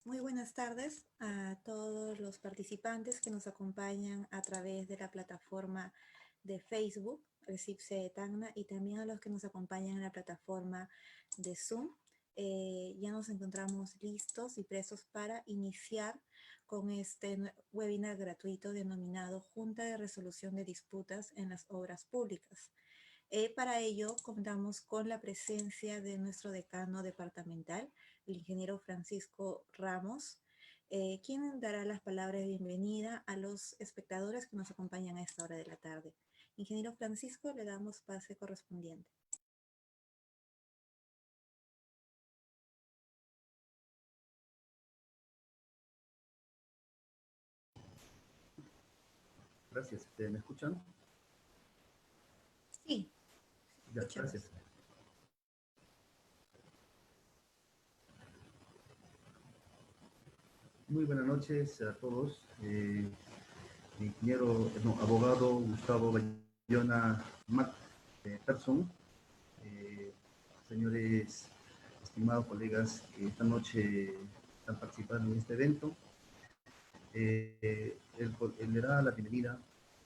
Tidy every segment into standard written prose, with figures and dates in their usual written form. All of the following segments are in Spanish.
Muy buenas tardes a todos los participantes que nos acompañan a través de la plataforma de Facebook, Recipse Tacna, y también a los que nos acompañan en la plataforma de Zoom. Ya nos encontramos listos y prestos para iniciar con este webinar gratuito denominado Junta de Resolución de Disputas en las Obras Públicas. Para ello, contamos con la presencia de nuestro decano departamental, el ingeniero Francisco Ramos, quien dará las palabras de bienvenida a los espectadores que nos acompañan a esta hora de la tarde. Ingeniero Francisco, le damos pase correspondiente. Gracias. ¿Me escuchan? Sí, Ya, escuchamos. gracias. Muy buenas noches a todos. Abogado Gustavo Bayona Persson, señores, estimados colegas que esta noche están participando en este evento. Él le da la bienvenida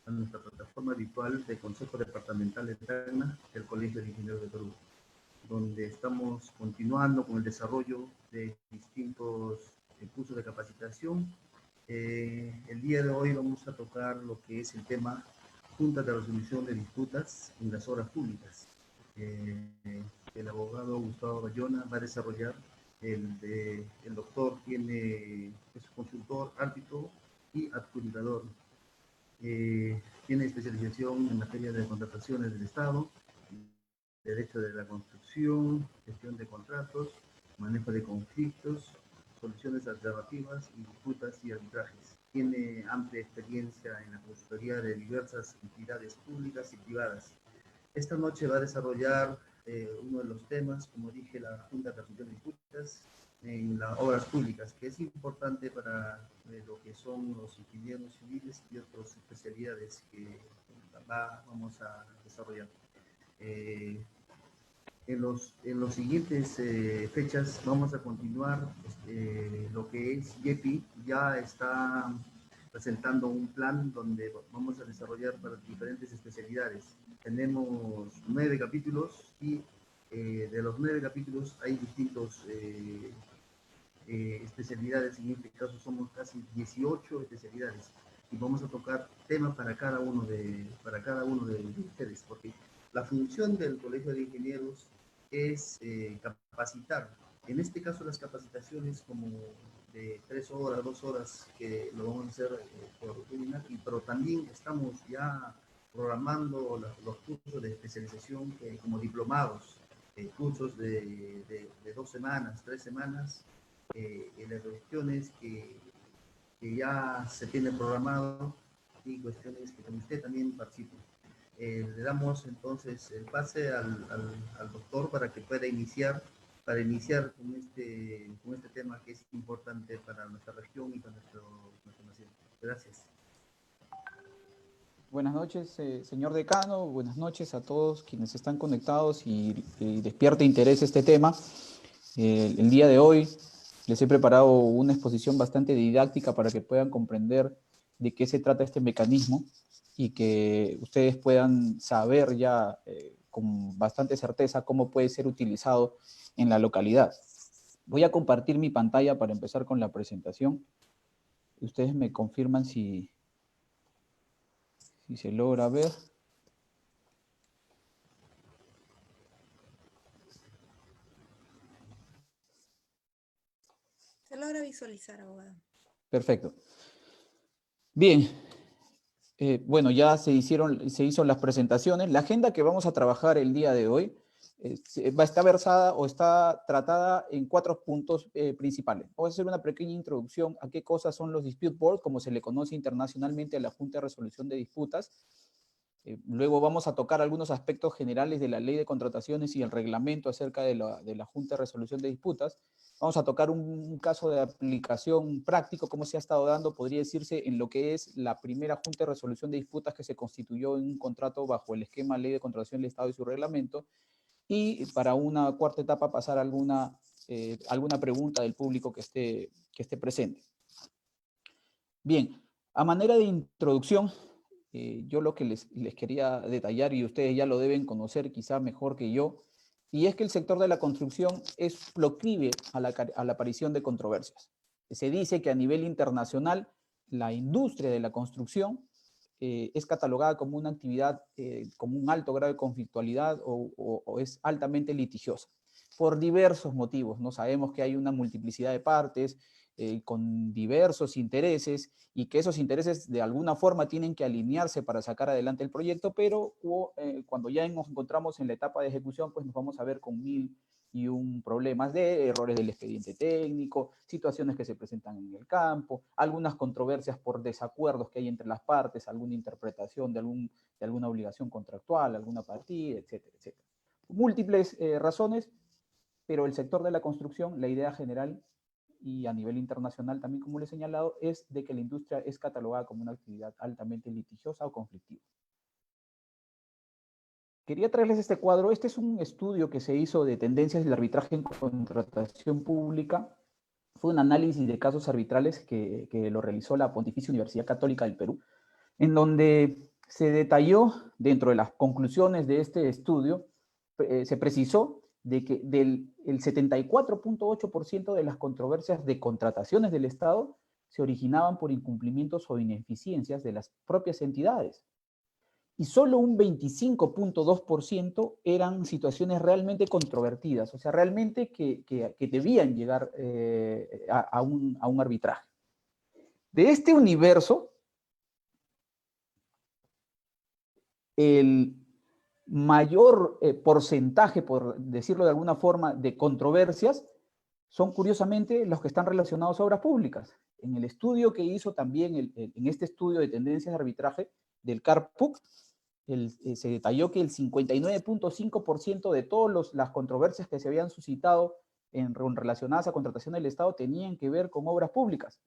a nuestra plataforma virtual de Consejo Departamental de Tacna del Colegio de Ingenieros de Perú, donde estamos continuando con el desarrollo de distintos cursos de capacitación. El día de hoy vamos a tocar lo que es el tema Junta de Resolución de Disputas en las Obras Públicas. El abogado Gustavo Bayona va a desarrollar, el doctor es consultor, árbitro y adjudicador. Tiene especialización en materia de contrataciones del Estado, derecho de la construcción, gestión de contratos, manejo de conflictos, soluciones alternativas y disputas y arbitrajes. Tiene amplia experiencia en la consultoría de diversas entidades públicas y privadas. Esta noche va a desarrollar uno de los temas, como dije, la Junta de Resolución de Disputas en las obras públicas, que es importante para lo que son los ingenieros civiles y otras especialidades que vamos a desarrollar. En los siguientes fechas vamos a continuar lo que es YEPI. Ya está presentando un plan donde vamos a desarrollar para diferentes especialidades. Tenemos 9 capítulos y de los 9 capítulos hay distintos especialidades. En este caso somos casi 18 especialidades y vamos a tocar temas para cada uno de ustedes, porque la función del Colegio de Ingenieros es capacitar. En este caso las capacitaciones como de 3 horas, 2 horas, que lo vamos a hacer por webinar, pero también estamos ya programando los cursos de especialización como diplomados, cursos de 2 semanas, 3 semanas, en las cuestiones que ya se tiene programado y cuestiones que con usted también participe. Le damos entonces el pase al doctor para que pueda iniciar con este tema que es importante para nuestra región y para nuestra nación. Gracias. Buenas noches, señor decano. Buenas noches a todos quienes están conectados y despierta interés este tema. El día de hoy les he preparado una exposición bastante didáctica para que puedan comprender de qué se trata este mecanismo y que ustedes puedan saber ya con bastante certeza cómo puede ser utilizado en la localidad. Voy a compartir mi pantalla para empezar con la presentación. Ustedes me confirman si se logra ver. Se logra visualizar, abogado. Perfecto. Bien. Bueno, ya se hizo las presentaciones. La agenda que vamos a trabajar el día de hoy está versada o está tratada en 4 puntos principales. Vamos a hacer una pequeña introducción a qué cosas son los dispute boards, como se le conoce internacionalmente a la Junta de Resolución de Disputas. Luego vamos a tocar algunos aspectos generales de la ley de contrataciones y el reglamento acerca de la Junta de Resolución de Disputas. Vamos a tocar un caso de aplicación práctico, cómo se ha estado dando, podría decirse, en lo que es la primera Junta de Resolución de Disputas que se constituyó en un contrato bajo el esquema Ley de Contratación del Estado y su reglamento. Y para una cuarta etapa pasar a alguna alguna pregunta del público que esté presente. Bien, a manera de introducción, yo lo que les quería detallar, y ustedes ya lo deben conocer quizá mejor que yo, y es que el sector de la construcción es proclive a la aparición de controversias. Se dice que a nivel internacional la industria de la construcción es catalogada como una actividad con un alto grado de conflictualidad o es altamente litigiosa, por diversos motivos. No sabemos que hay una multiplicidad de partes con diversos intereses y que esos intereses de alguna forma tienen que alinearse para sacar adelante el proyecto, pero cuando ya nos encontramos en la etapa de ejecución, pues nos vamos a ver con 1001 problemas de errores del expediente técnico, situaciones que se presentan en el campo, algunas controversias por desacuerdos que hay entre las partes, alguna interpretación de alguna obligación contractual, alguna partida, etcétera, etcétera. Múltiples razones, pero el sector de la construcción, la idea general y a nivel internacional también, como les he señalado, es de que la industria es catalogada como una actividad altamente litigiosa o conflictiva. Quería traerles este cuadro. Este es un estudio que se hizo de tendencias del arbitraje en contratación pública. Fue un análisis de casos arbitrales que lo realizó la Pontificia Universidad Católica del Perú, en donde se detalló, dentro de las conclusiones de este estudio, se precisó de que el 74.8% de las controversias de contrataciones del Estado se originaban por incumplimientos o ineficiencias de las propias entidades. Y solo un 25.2% eran situaciones realmente controvertidas, o sea, realmente que debían llegar a un arbitraje. De este universo, el mayor porcentaje, por decirlo de alguna forma, de controversias son curiosamente los que están relacionados a obras públicas. En el estudio que hizo también, en este estudio de tendencias de arbitraje del CARPUC, se detalló que el 59.5% de todas las controversias que se habían suscitado relacionadas a contratación del Estado tenían que ver con obras públicas.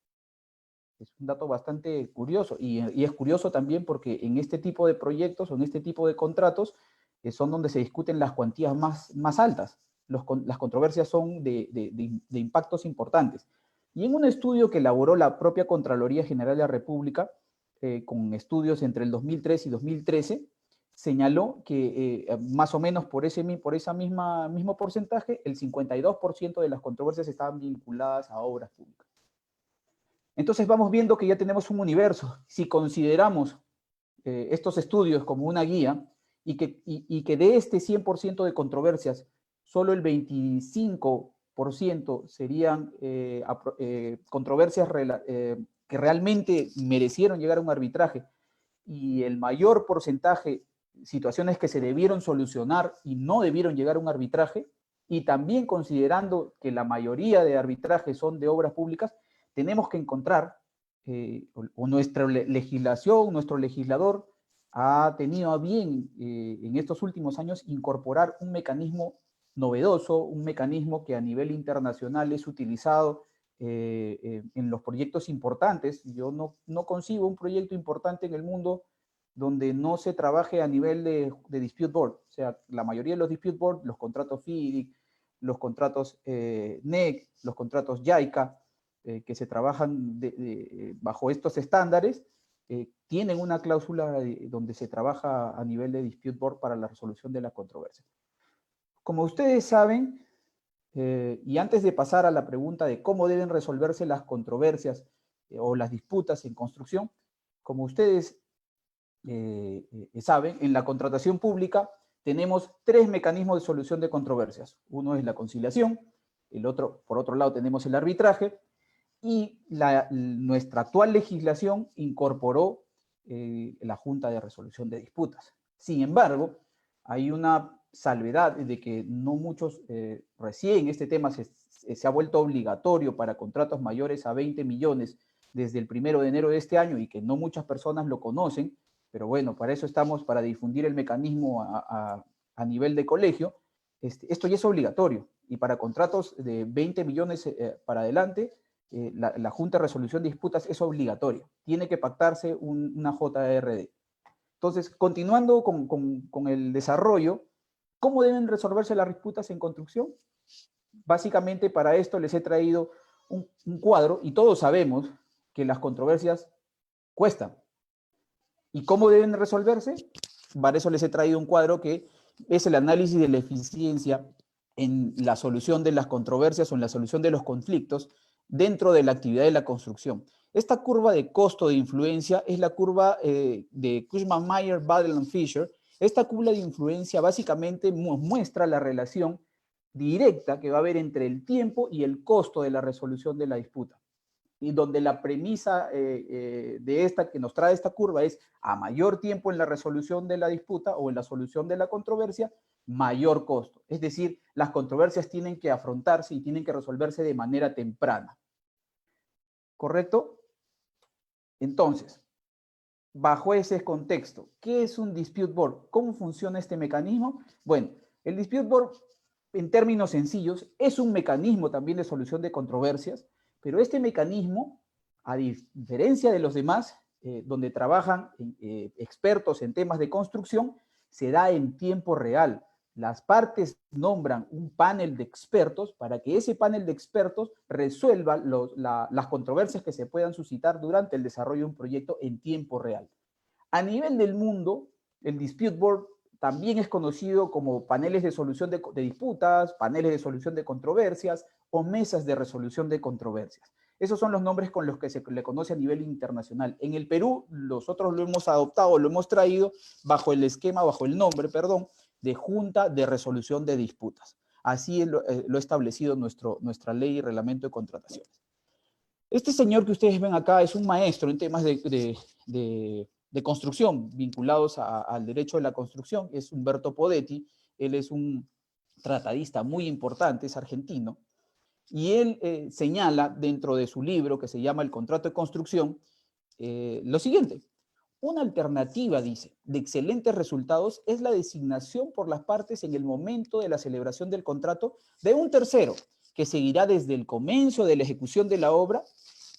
Es un dato bastante curioso, y es curioso también porque en este tipo de proyectos o en este tipo de contratos son donde se discuten las cuantías más altas. Las controversias son de impactos importantes. Y en un estudio que elaboró la propia Contraloría General de la República, con estudios entre el 2003 y 2013, señaló que más o menos por ese mismo porcentaje, el 52% de las controversias estaban vinculadas a obras públicas. Entonces vamos viendo que ya tenemos un universo. Si consideramos estos estudios como una guía y que de este 100% de controversias, solo el 25% serían controversias que realmente merecieron llegar a un arbitraje, y el mayor porcentaje, situaciones que se debieron solucionar y no debieron llegar a un arbitraje, y también considerando que la mayoría de arbitrajes son de obras públicas, tenemos que encontrar, o nuestra legislación, nuestro legislador ha tenido a bien en estos últimos años incorporar un mecanismo novedoso, un mecanismo que a nivel internacional es utilizado en los proyectos importantes. Yo no concibo un proyecto importante en el mundo donde no se trabaje a nivel de dispute board. O sea, la mayoría de los dispute board, los contratos FIDIC, los contratos NEC, los contratos JICA, que se trabajan bajo estos estándares, tienen una cláusula donde se trabaja a nivel de dispute board para la resolución de la controversia. Como ustedes saben, y antes de pasar a la pregunta de cómo deben resolverse las controversias o las disputas en construcción, como ustedes saben, en la contratación pública tenemos 3 mecanismos de solución de controversias. Uno es la conciliación, el otro, por otro lado, tenemos el arbitraje, y nuestra actual legislación incorporó la Junta de Resolución de Disputas. Sin embargo, hay una salvedad de que no muchos, recién este tema se ha vuelto obligatorio para contratos mayores a 20 millones desde el 1 de enero de este año, y que no muchas personas lo conocen, pero bueno, para eso estamos, para difundir el mecanismo a nivel de colegio. Esto ya es obligatorio, y para contratos de 20 millones para adelante, la Junta de Resolución de Disputas es obligatoria. Tiene que pactarse una JRD. Entonces, continuando con el desarrollo, ¿cómo deben resolverse las disputas en construcción? básicamente para esto les he traído un cuadro y todos sabemos que las controversias cuestan. ¿Y cómo deben resolverse? Para eso les he traído un cuadro que es el análisis de la eficiencia en la solución de las controversias o en la solución de los conflictos dentro de la actividad de la construcción. Esta curva de costo de influencia es la curva de Cushman, Mayer, Badel y Fisher. Esta curva de influencia básicamente muestra la relación directa que va a haber entre el tiempo y el costo de la resolución de la disputa. Y donde la premisa de esta que nos trae esta curva es a mayor tiempo en la resolución de la disputa o en la solución de la controversia, mayor costo. Es decir, las controversias tienen que afrontarse y tienen que resolverse de manera temprana. ¿Correcto? Entonces, bajo ese contexto, ¿qué es un dispute board? ¿Cómo funciona este mecanismo? Bueno, el dispute board, en términos sencillos, es un mecanismo también de solución de controversias, pero este mecanismo, a diferencia de los demás, donde trabajan expertos en temas de construcción, se da en tiempo real. Las partes nombran un panel de expertos para que ese panel de expertos resuelva las controversias que se puedan suscitar durante el desarrollo de un proyecto en tiempo real. A nivel del mundo, el dispute board también es conocido como paneles de solución de disputas, paneles de solución de controversias o mesas de resolución de controversias. Esos son los nombres con los que se le conoce a nivel internacional. En el Perú, nosotros lo hemos adoptado, lo hemos traído bajo el esquema, bajo el nombre, perdón, de Junta de Resolución de Disputas. Así lo ha establecido nuestra ley y reglamento de contrataciones. Este señor que ustedes ven acá es un maestro en temas de construcción, vinculados al derecho de la construcción, es Humberto Podetti. Él es un tratadista muy importante, es argentino, y él señala dentro de su libro que se llama El contrato de construcción lo siguiente: una alternativa, dice, de excelentes resultados es la designación por las partes en el momento de la celebración del contrato de un tercero que seguirá desde el comienzo de la ejecución de la obra.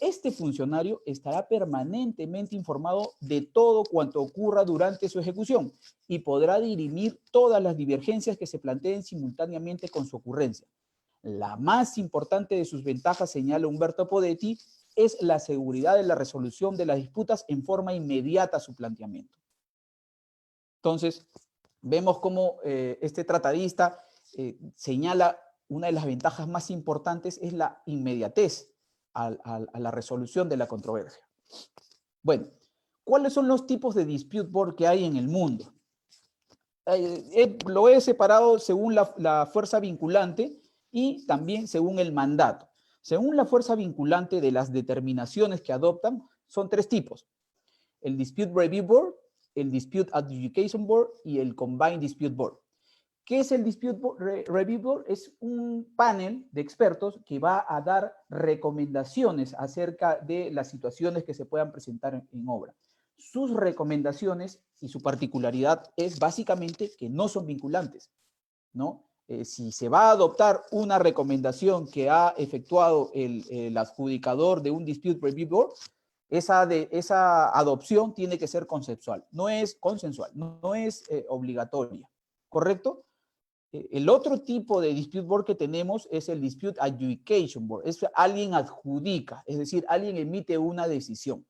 Este funcionario estará permanentemente informado de todo cuanto ocurra durante su ejecución y podrá dirimir todas las divergencias que se planteen simultáneamente con su ocurrencia. La más importante de sus ventajas, señala Humberto Podetti, es la seguridad de la resolución de las disputas en forma inmediata a su planteamiento. Entonces, vemos cómo este tratadista señala una de las ventajas más importantes es la inmediatez a la resolución de la controversia. Bueno, ¿cuáles son los tipos de dispute board que hay en el mundo? Lo he separado según la fuerza vinculante y también según el mandato. Según la fuerza vinculante de las determinaciones que adoptan, son tres tipos: el Dispute Review Board, el Dispute Adjudication Board y el Combined Dispute Board. ¿Qué es el Dispute Review Board? Es un panel de expertos que va a dar recomendaciones acerca de las situaciones que se puedan presentar en obra. Sus recomendaciones y su particularidad es básicamente que no son vinculantes, ¿no? Si se va a adoptar una recomendación que ha efectuado el adjudicador de un Dispute Review Board, esa adopción tiene que ser consensual, no es consensual, no es obligatoria, ¿correcto? El otro tipo de Dispute Board que tenemos es el Dispute Adjudication Board. Es alguien adjudica, es decir, alguien emite una decisión.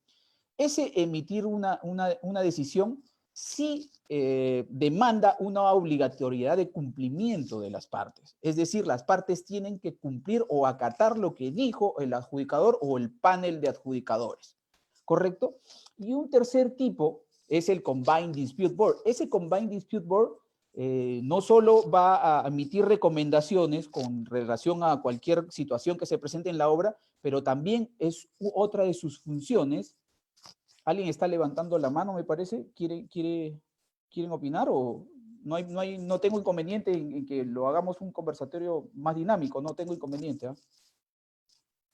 Ese emitir una decisión sí demanda una obligatoriedad de cumplimiento de las partes. Es decir, las partes tienen que cumplir o acatar lo que dijo el adjudicador o el panel de adjudicadores, ¿correcto? Y un tercer tipo es el Combined Dispute Board. Ese Combined Dispute Board no solo va a emitir recomendaciones con relación a cualquier situación que se presente en la obra, pero también es otra de sus funciones. Alguien está levantando la mano, me parece. ¿Quieren opinar? ¿O no tengo inconveniente en que lo hagamos un conversatorio más dinámico? No tengo inconveniente. ¿Eh?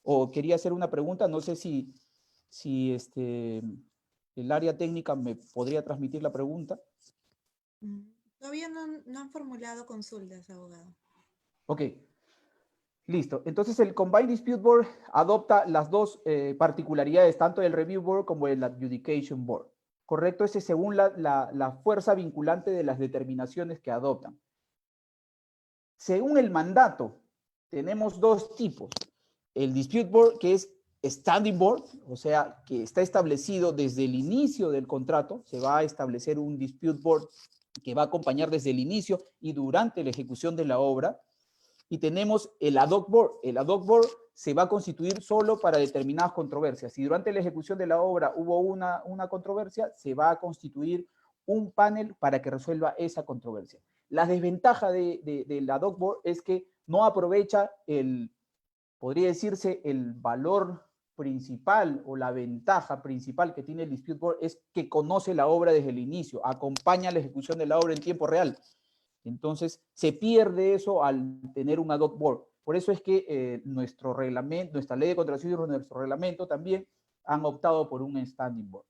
O quería hacer una pregunta, no sé si el área técnica me podría transmitir la pregunta. Todavía no han formulado consultas, abogado. Ok. Listo. Entonces el Combined Dispute Board adopta las dos particularidades, tanto del Review Board como del Adjudication Board. ¿Correcto? Ese según la fuerza vinculante de las determinaciones que adoptan. Según el mandato tenemos dos tipos. El dispute board, que es standing board, o sea, que está establecido desde el inicio del contrato. Se va a establecer un dispute board que va a acompañar desde el inicio y durante la ejecución de la obra. Y tenemos el ad hoc board. El ad hoc board se va a constituir solo para determinadas controversias. Si durante la ejecución de la obra hubo una controversia, se va a constituir un panel para que resuelva esa controversia. La desventaja del ad hoc board es que no aprovecha podría decirse, el valor principal o la ventaja principal que tiene el dispute board es que conoce la obra desde el inicio, acompaña la ejecución de la obra en tiempo real. Entonces, se pierde eso al tener un ad hoc board. Por eso es que nuestro reglamento, nuestra ley de contratación y nuestro reglamento también han optado por un standing board.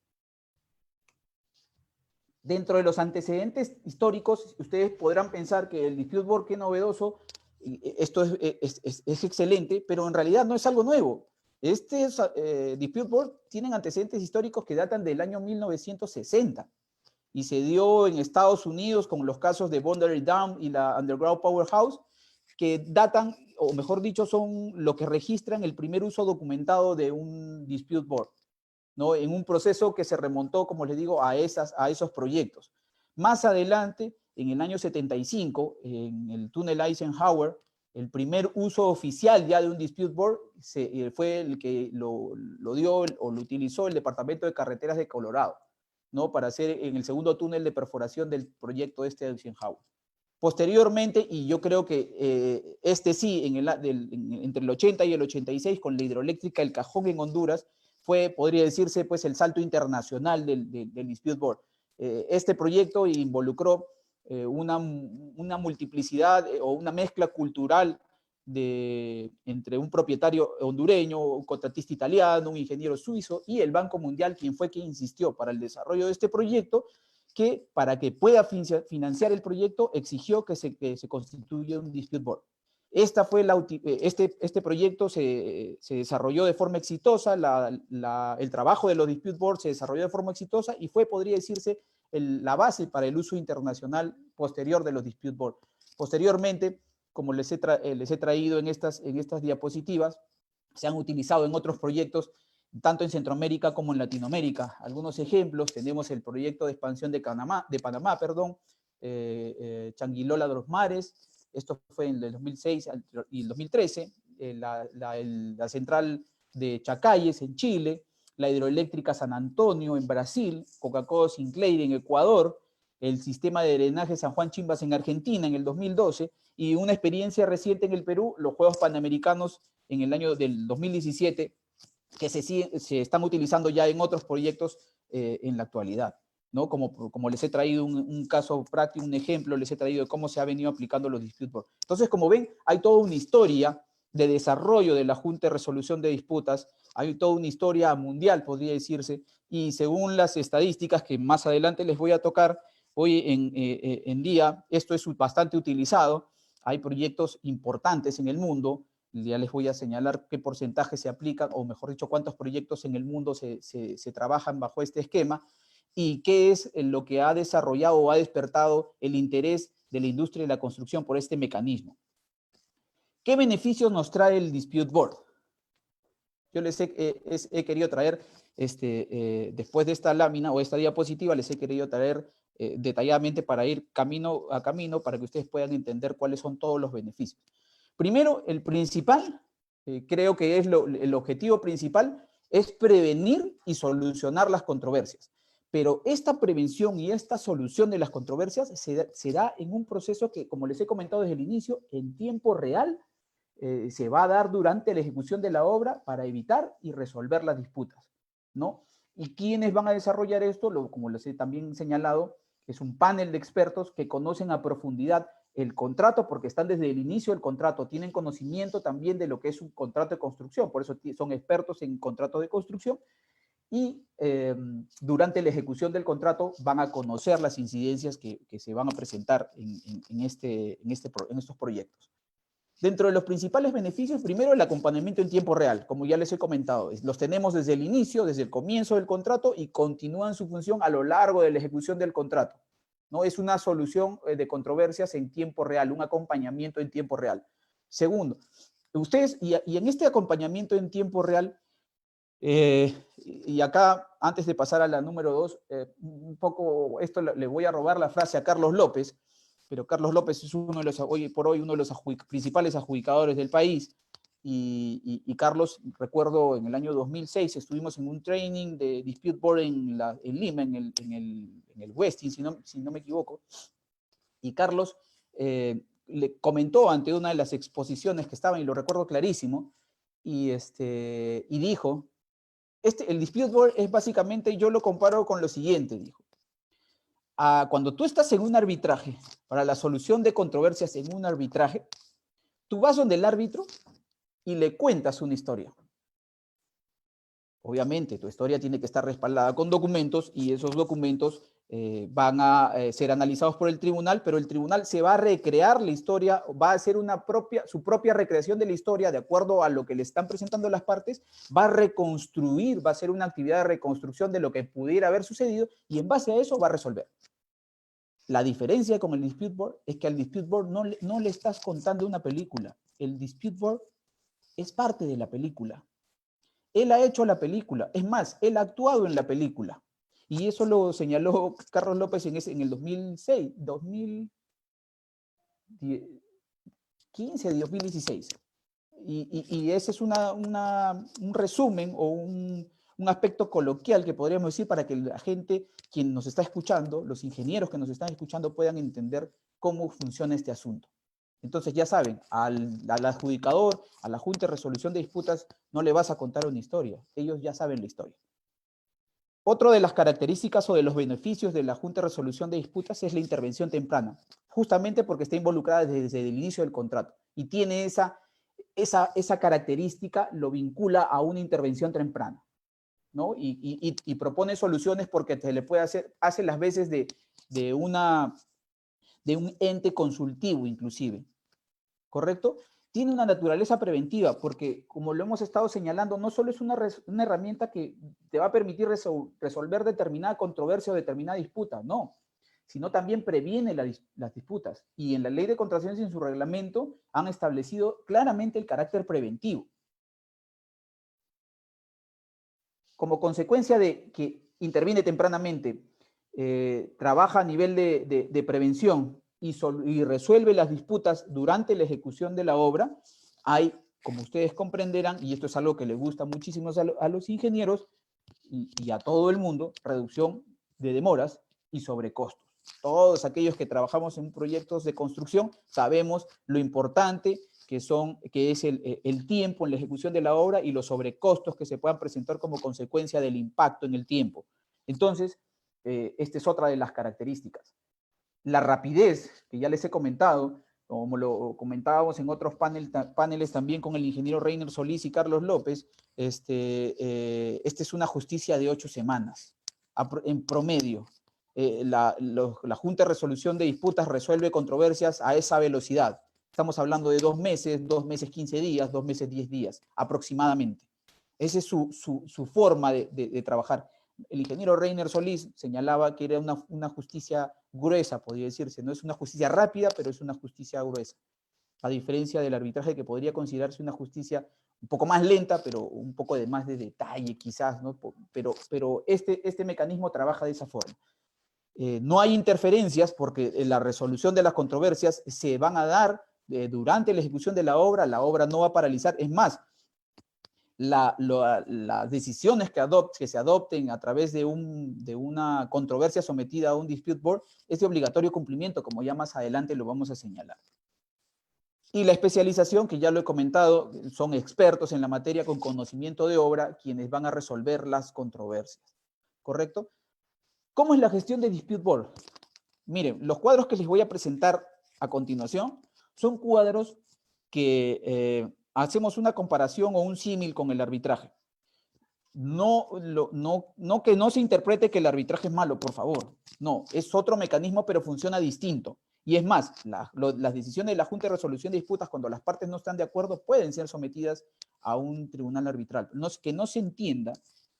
Dentro de los antecedentes históricos, ustedes podrán pensar que el dispute board, qué novedoso, esto es excelente, pero en realidad no es algo nuevo. Dispute board tienen antecedentes históricos que datan del año 1960 y se dio en Estados Unidos con los casos de Boundary Dam y la Underground Powerhouse, que datan, o mejor dicho, son lo que registran el primer uso documentado de un dispute board, ¿no? En un proceso que se remontó, como les digo, a esos proyectos. Más adelante, en el año 75, en el túnel Eisenhower, el primer uso oficial ya de un dispute board fue el que lo dio o lo utilizó el Departamento de Carreteras de Colorado, ¿no? Para hacer en el segundo túnel de perforación del proyecto de Eisenhower. Posteriormente, y yo creo que sí, entre el 80 y el 86, con la hidroeléctrica El Cajón en Honduras, podría decirse, pues, el salto internacional del dispute board. Este proyecto involucró una multiplicidad o una mezcla cultural entre un propietario hondureño, un contratista italiano, un ingeniero suizo y el Banco Mundial, quien insistió para el desarrollo de este proyecto, que para que pueda financiar el proyecto exigió que se constituya un dispute board. Este proyecto se desarrolló de forma exitosa, el trabajo de los dispute boards se desarrolló de forma exitosa y podría decirse, la base para el uso internacional posterior de los dispute boards. Posteriormente, como les he traído en estas diapositivas, se han utilizado en otros proyectos, tanto en Centroamérica como en Latinoamérica. Algunos ejemplos: tenemos el proyecto de expansión de Panamá, Changuilola de los Mares. Esto fue en el 2006 y el 2013, la central de Chacayes en Chile, la hidroeléctrica San Antonio en Brasil, Coca-Cola Sinclair en Ecuador, el sistema de drenaje San Juan Chimbas en Argentina en el 2012, y una experiencia reciente en el Perú, los Juegos Panamericanos en el año del 2017, que se están utilizando ya en otros proyectos en la actualidad, ¿no? Como les he traído un caso práctico, un ejemplo, les he traído de cómo se ha venido aplicando los dispute board. Entonces, como ven, hay toda una historia de desarrollo de la Junta de Resolución de Disputas, hay toda una historia mundial, podría decirse, y según las estadísticas que más adelante les voy a tocar, hoy en día esto es bastante utilizado. Hay proyectos importantes en el mundo, ya les voy a señalar qué porcentaje se aplica, o mejor dicho, cuántos proyectos en el mundo se trabajan bajo este esquema, y qué es lo que ha desarrollado o ha despertado el interés de la industria de la construcción por este mecanismo. ¿Qué beneficios nos trae el dispute board? Yo les he querido traer, después de esta lámina o esta diapositiva, les he querido traer detalladamente para ir camino a camino, para que ustedes puedan entender cuáles son todos los beneficios. Primero, el principal, creo que es el objetivo principal, es prevenir y solucionar las controversias. Pero esta prevención y esta solución de las controversias se da en un proceso que, como les he comentado desde el inicio, en tiempo real, se va a dar durante la ejecución de la obra para evitar y resolver las disputas, ¿no? ¿Y quiénes van a desarrollar esto? Como les he también señalado, es un panel de expertos que conocen a profundidad el contrato, porque están desde el inicio del contrato, tienen conocimiento también de lo que es un contrato de construcción, por eso son expertos en contratos de construcción, y durante la ejecución del contrato van a conocer las incidencias que se van a presentar en estos proyectos. Dentro de los principales beneficios, primero, el acompañamiento en tiempo real, como ya les he comentado. Los tenemos desde el inicio, desde el comienzo del contrato, y continúan su función a lo largo de la ejecución del contrato, ¿no? Es una solución de controversias en tiempo real, un acompañamiento en tiempo real. Segundo, ustedes, y en este acompañamiento en tiempo real, y acá, antes de pasar a la número 2, un poco, esto le voy a robar la frase a Carlos López, pero Carlos López es uno de los, hoy por hoy, uno de los principales adjudicadores del país, y Carlos, recuerdo en el año 2006, estuvimos en un training de Dispute Board en Lima, en el Westin, si no me equivoco, y Carlos le comentó ante una de las exposiciones que estaban, y lo recuerdo clarísimo, y dijo, el Dispute Board es básicamente, yo lo comparo con lo siguiente, dijo. Cuando tú estás en un arbitraje, para la solución de controversias en un arbitraje, tú vas donde el árbitro y le cuentas una historia. Obviamente, tu historia tiene que estar respaldada con documentos y esos documentos van a ser analizados por el tribunal, pero el tribunal se va a recrear la historia, va a hacer su propia recreación de la historia de acuerdo a lo que le están presentando las partes, va a reconstruir, va a hacer una actividad de reconstrucción de lo que pudiera haber sucedido y en base a eso va a resolver. La diferencia con el Dispute Board es que al Dispute Board no le estás contando una película. El Dispute Board es parte de la película. Él ha hecho la película. Es más, él ha actuado en la película. Y eso lo señaló Carlos López en el 2006, 2015, 2016. Y ese es un resumen o un aspecto coloquial que podríamos decir para que la gente, quien nos está escuchando, los ingenieros que nos están escuchando puedan entender cómo funciona este asunto. Entonces ya saben, al adjudicador, a la Junta de Resolución de Disputas, no le vas a contar una historia. Ellos ya saben la historia. Otra de las características o de los beneficios de la Junta de Resolución de Disputas es la intervención temprana, justamente porque está involucrada desde el inicio del contrato y tiene esa característica, lo vincula a una intervención temprana, ¿no? Y propone soluciones porque se le puede hace las veces de un ente consultivo inclusive, ¿correcto? Tiene una naturaleza preventiva porque, como lo hemos estado señalando, no solo es una herramienta que te va a permitir resolver determinada controversia o determinada disputa, no, sino también previene las disputas. Y en la ley de contrataciones y en su reglamento han establecido claramente el carácter preventivo. Como consecuencia de que interviene tempranamente, trabaja a nivel de prevención y resuelve las disputas durante la ejecución de la obra, hay, como ustedes comprenderán, y esto es algo que le gusta muchísimo a los ingenieros y a todo el mundo, reducción de demoras y sobrecostos. Todos aquellos que trabajamos en proyectos de construcción sabemos lo importante que es el tiempo en la ejecución de la obra y los sobrecostos que se puedan presentar como consecuencia del impacto en el tiempo. Entonces, esta es otra de las características. La rapidez, que ya les he comentado, como lo comentábamos en otros paneles también con el ingeniero Reiner Solís y Carlos López, esta es una justicia de 8 semanas, en promedio. La Junta de Resolución de Disputas resuelve controversias a esa velocidad. Estamos hablando de 2 meses, 2 meses 15 días, 2 meses 10 días, aproximadamente. Esa es su forma de trabajar. El ingeniero Reiner Solís señalaba que era una justicia gruesa, podría decirse. No es una justicia rápida, pero es una justicia gruesa. A diferencia del arbitraje, que podría considerarse una justicia un poco más lenta, pero un poco de más de detalle quizás, ¿no? Pero este mecanismo trabaja de esa forma. No hay interferencias porque la resolución de las controversias se van a dar durante la ejecución de la obra no va a paralizar. Es más, las decisiones que se adopten a través de una controversia sometida a un dispute board es de obligatorio cumplimiento, como ya más adelante lo vamos a señalar. Y la especialización, que ya lo he comentado, son expertos en la materia con conocimiento de obra quienes van a resolver las controversias, ¿correcto? ¿Cómo es la gestión de dispute board? Miren, los cuadros que les voy a presentar a continuación son cuadros que hacemos una comparación o un símil con el arbitraje. No que no se interprete que el arbitraje es malo, por favor. No, es otro mecanismo, pero funciona distinto. Y es más, las decisiones de la Junta de Resolución de Disputas, cuando las partes no están de acuerdo, pueden ser sometidas a un tribunal arbitral. Que no se entienda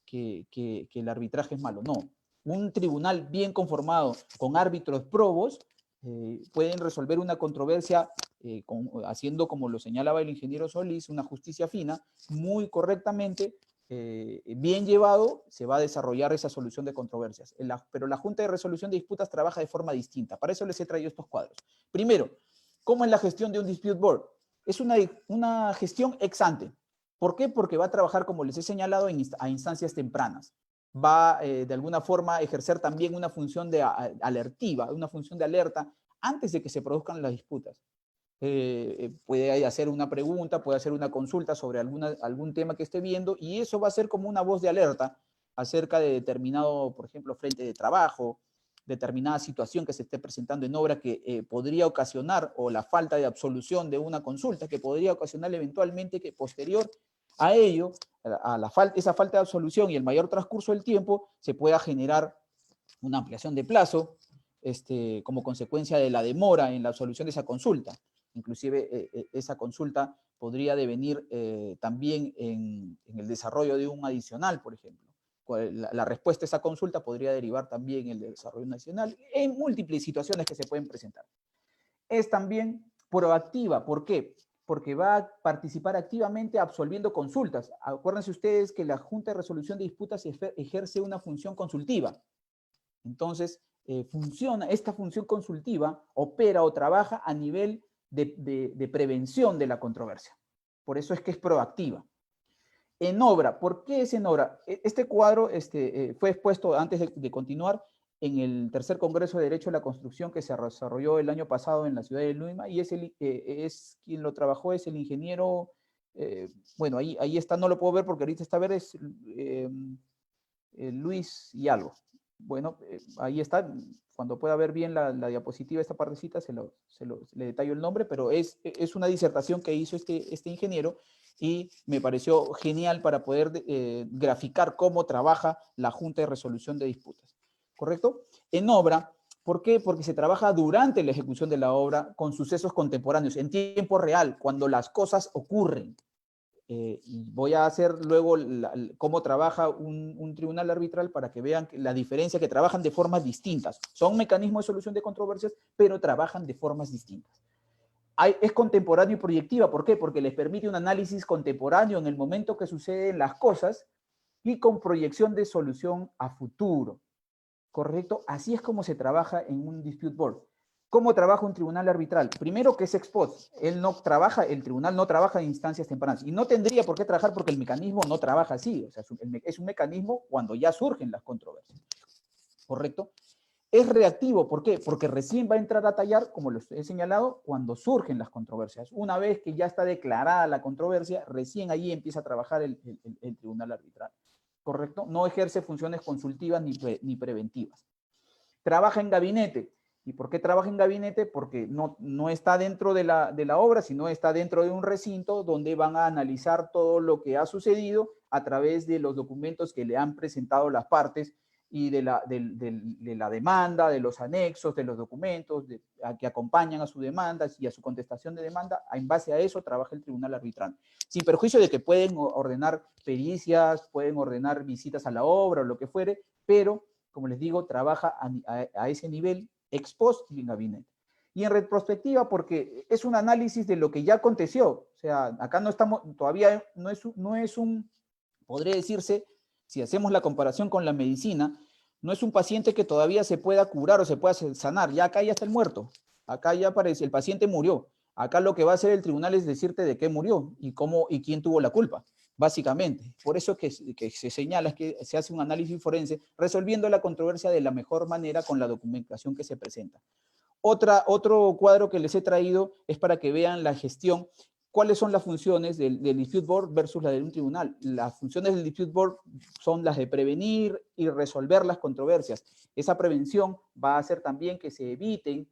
que el arbitraje es malo, no. Un tribunal bien conformado, con árbitros probos, pueden resolver una controversia haciendo, como lo señalaba el ingeniero Solís, una justicia fina, muy correctamente, bien llevado, se va a desarrollar esa solución de controversias. Pero la Junta de Resolución de Disputas trabaja de forma distinta. Para eso les he traído estos cuadros. Primero, ¿cómo es la gestión de un dispute board? Es una gestión ex ante. ¿Por qué? Porque va a trabajar, como les he señalado, a instancias tempranas. Va de alguna forma a ejercer también una función de alertiva, una función de alerta antes de que se produzcan las disputas. Puede hacer una pregunta, puede hacer una consulta sobre algún tema que esté viendo, y eso va a ser como una voz de alerta acerca de determinado, por ejemplo, frente de trabajo, determinada situación que se esté presentando en obra que podría ocasionar, o la falta de absolución de una consulta que podría ocasionar eventualmente que posterior a ello, esa falta de absolución y el mayor transcurso del tiempo, se pueda generar una ampliación de plazo como consecuencia de la demora en la absolución de esa consulta. Inclusive esa consulta podría devenir también en el desarrollo de un adicional, por ejemplo. La respuesta a esa consulta podría derivar también en el desarrollo nacional en múltiples situaciones que se pueden presentar. Es también proactiva. ¿Por qué? Porque va a participar activamente absolviendo consultas. Acuérdense ustedes que la Junta de Resolución de Disputas ejerce una función consultiva. Entonces, esta función consultiva opera o trabaja a nivel de prevención de la controversia. Por eso es que es proactiva. En obra, ¿por qué es en obra? Este cuadro fue expuesto antes de continuar en el tercer Congreso de Derecho a la Construcción que se desarrolló el año pasado en la ciudad de Lima, y es quien lo trabajó, es el ingeniero, bueno, ahí está, no lo puedo ver porque ahorita está verde, es Luis y algo. Bueno, ahí está, cuando pueda ver bien la diapositiva, esta partecita, le detallo el nombre, pero es una disertación que hizo este ingeniero, y me pareció genial para poder graficar cómo trabaja la Junta de Resolución de Disputas. ¿Correcto? En obra, ¿por qué? Porque se trabaja durante la ejecución de la obra con sucesos contemporáneos, en tiempo real, cuando las cosas ocurren. Y voy a hacer luego cómo trabaja un tribunal arbitral para que vean la diferencia, que trabajan de formas distintas. Son mecanismos de solución de controversias, pero trabajan de formas distintas. Es contemporáneo y proyectiva. ¿Por qué? Porque les permite un análisis contemporáneo en el momento que suceden las cosas y con proyección de solución a futuro. ¿Correcto? Así es como se trabaja en un dispute board. ¿Cómo trabaja un tribunal arbitral? Primero, que es ex post. El tribunal no trabaja en instancias tempranas. Y no tendría por qué trabajar, porque el mecanismo no trabaja así. O sea, es un mecanismo cuando ya surgen las controversias. ¿Correcto? Es reactivo. ¿Por qué? Porque recién va a entrar a tallar, como lo he señalado, cuando surgen las controversias. Una vez que ya está declarada la controversia, recién ahí empieza a trabajar el tribunal arbitral. ¿Correcto? No ejerce funciones consultivas ni preventivas. Trabaja en gabinete. ¿Y por qué trabaja en gabinete? Porque no está dentro de la obra, sino está dentro de un recinto donde van a analizar todo lo que ha sucedido a través de los documentos que le han presentado las partes y de la demanda, de los anexos, de los documentos que acompañan a su demanda y a su contestación de demanda. En base a eso trabaja el tribunal arbitral. Sin perjuicio de que pueden ordenar pericias, pueden ordenar visitas a la obra o lo que fuere, pero, como les digo, trabaja a ese nivel ex post y en gabinete. Y en retrospectiva, porque es un análisis de lo que ya aconteció. O sea, acá no estamos, todavía no es un, podría decirse, si hacemos la comparación con la medicina, no es un paciente que todavía se pueda curar o se pueda sanar. Ya acá ya está el muerto. Acá ya aparece, el paciente murió. Acá lo que va a hacer el tribunal es decirte de qué murió y cómo y quién tuvo la culpa, básicamente. Por eso que se señala que se hace un análisis forense resolviendo la controversia de la mejor manera con la documentación que se presenta. Otro cuadro que les he traído es para que vean la gestión. ¿Cuáles son las funciones del dispute board versus la de un tribunal? Las funciones del dispute board son las de prevenir y resolver las controversias. Esa prevención va a hacer también que se eviten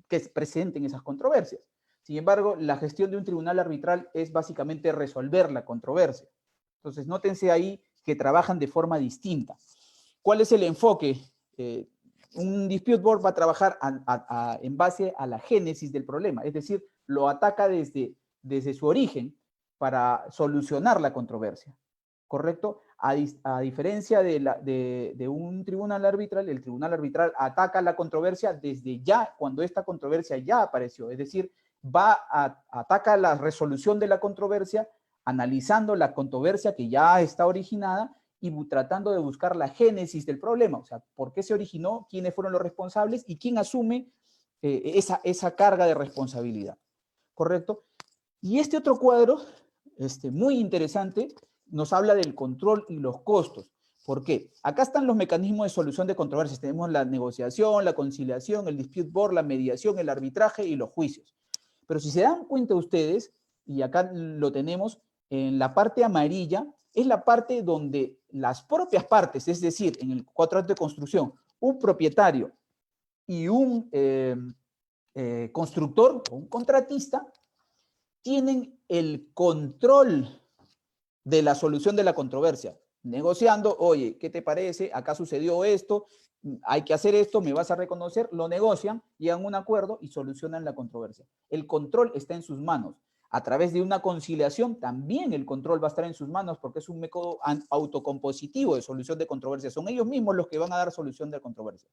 que se presenten esas controversias. Sin embargo, la gestión de un tribunal arbitral es básicamente resolver la controversia. Entonces, nótense ahí que trabajan de forma distinta. ¿Cuál es el enfoque? Un dispute board va a trabajar en base a la génesis del problema, es decir, lo ataca desde su origen para solucionar la controversia. ¿correcto? A diferencia de un tribunal arbitral, el tribunal arbitral ataca la controversia desde ya, cuando esta controversia ya apareció, es decir, ataca la resolución de la controversia, analizando la controversia que ya está originada y tratando de buscar la génesis del problema, o sea, por qué se originó, quiénes fueron los responsables y quién asume esa carga de responsabilidad, ¿correcto? Y este otro cuadro, muy interesante, nos habla del control y los costos. ¿Por qué? Acá están los mecanismos de solución de controversias. Tenemos la negociación, la conciliación, el dispute board, la mediación, el arbitraje y los juicios. Pero si se dan cuenta ustedes, y acá lo tenemos, en la parte amarilla, es la parte donde las propias partes, es decir, en el contrato de construcción, un propietario y un constructor o un contratista tienen el control de la solución de la controversia. Negociando, oye, ¿qué te parece? Acá sucedió esto, hay que hacer esto, me vas a reconocer, lo negocian, llegan a un acuerdo y solucionan la controversia. El control está en sus manos. A través de una conciliación también el control va a estar en sus manos porque es un método autocompositivo de solución de controversia. Son ellos mismos los que van a dar solución de controversia.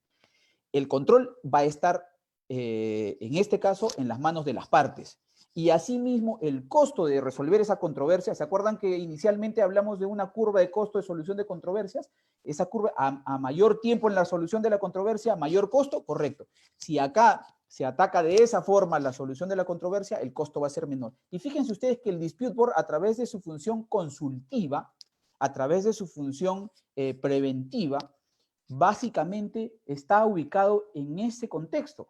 El control va a estar, en este caso, en las manos de las partes. Y asimismo, el costo de resolver esa controversia, ¿se acuerdan que inicialmente hablamos de una curva de costo de solución de controversias? Esa curva, a mayor tiempo en la solución de la controversia, mayor costo, correcto. Si acá se ataca de esa forma la solución de la controversia, el costo va a ser menor. Y fíjense ustedes que el dispute board, a través de su función consultiva, a través de su función preventiva, básicamente está ubicado en ese contexto,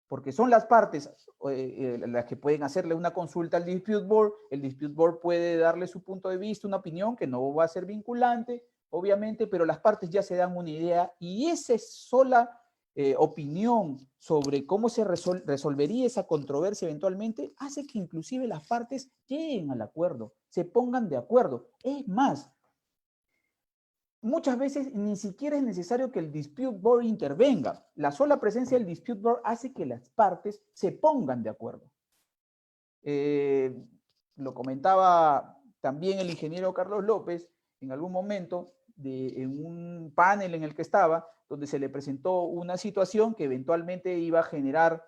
porque son las partes las que pueden hacerle una consulta al dispute board, el dispute board puede darle su punto de vista, una opinión que no va a ser vinculante, obviamente, pero las partes ya se dan una idea y esa sola opinión sobre cómo se resolvería esa controversia eventualmente hace que inclusive las partes lleguen al acuerdo, se pongan de acuerdo. Es más, muchas veces ni siquiera es necesario que el dispute board intervenga. La sola presencia del dispute board hace que las partes se pongan de acuerdo. Lo comentaba también el ingeniero Carlos López en algún momento en un panel en el que estaba, donde se le presentó una situación que eventualmente iba a generar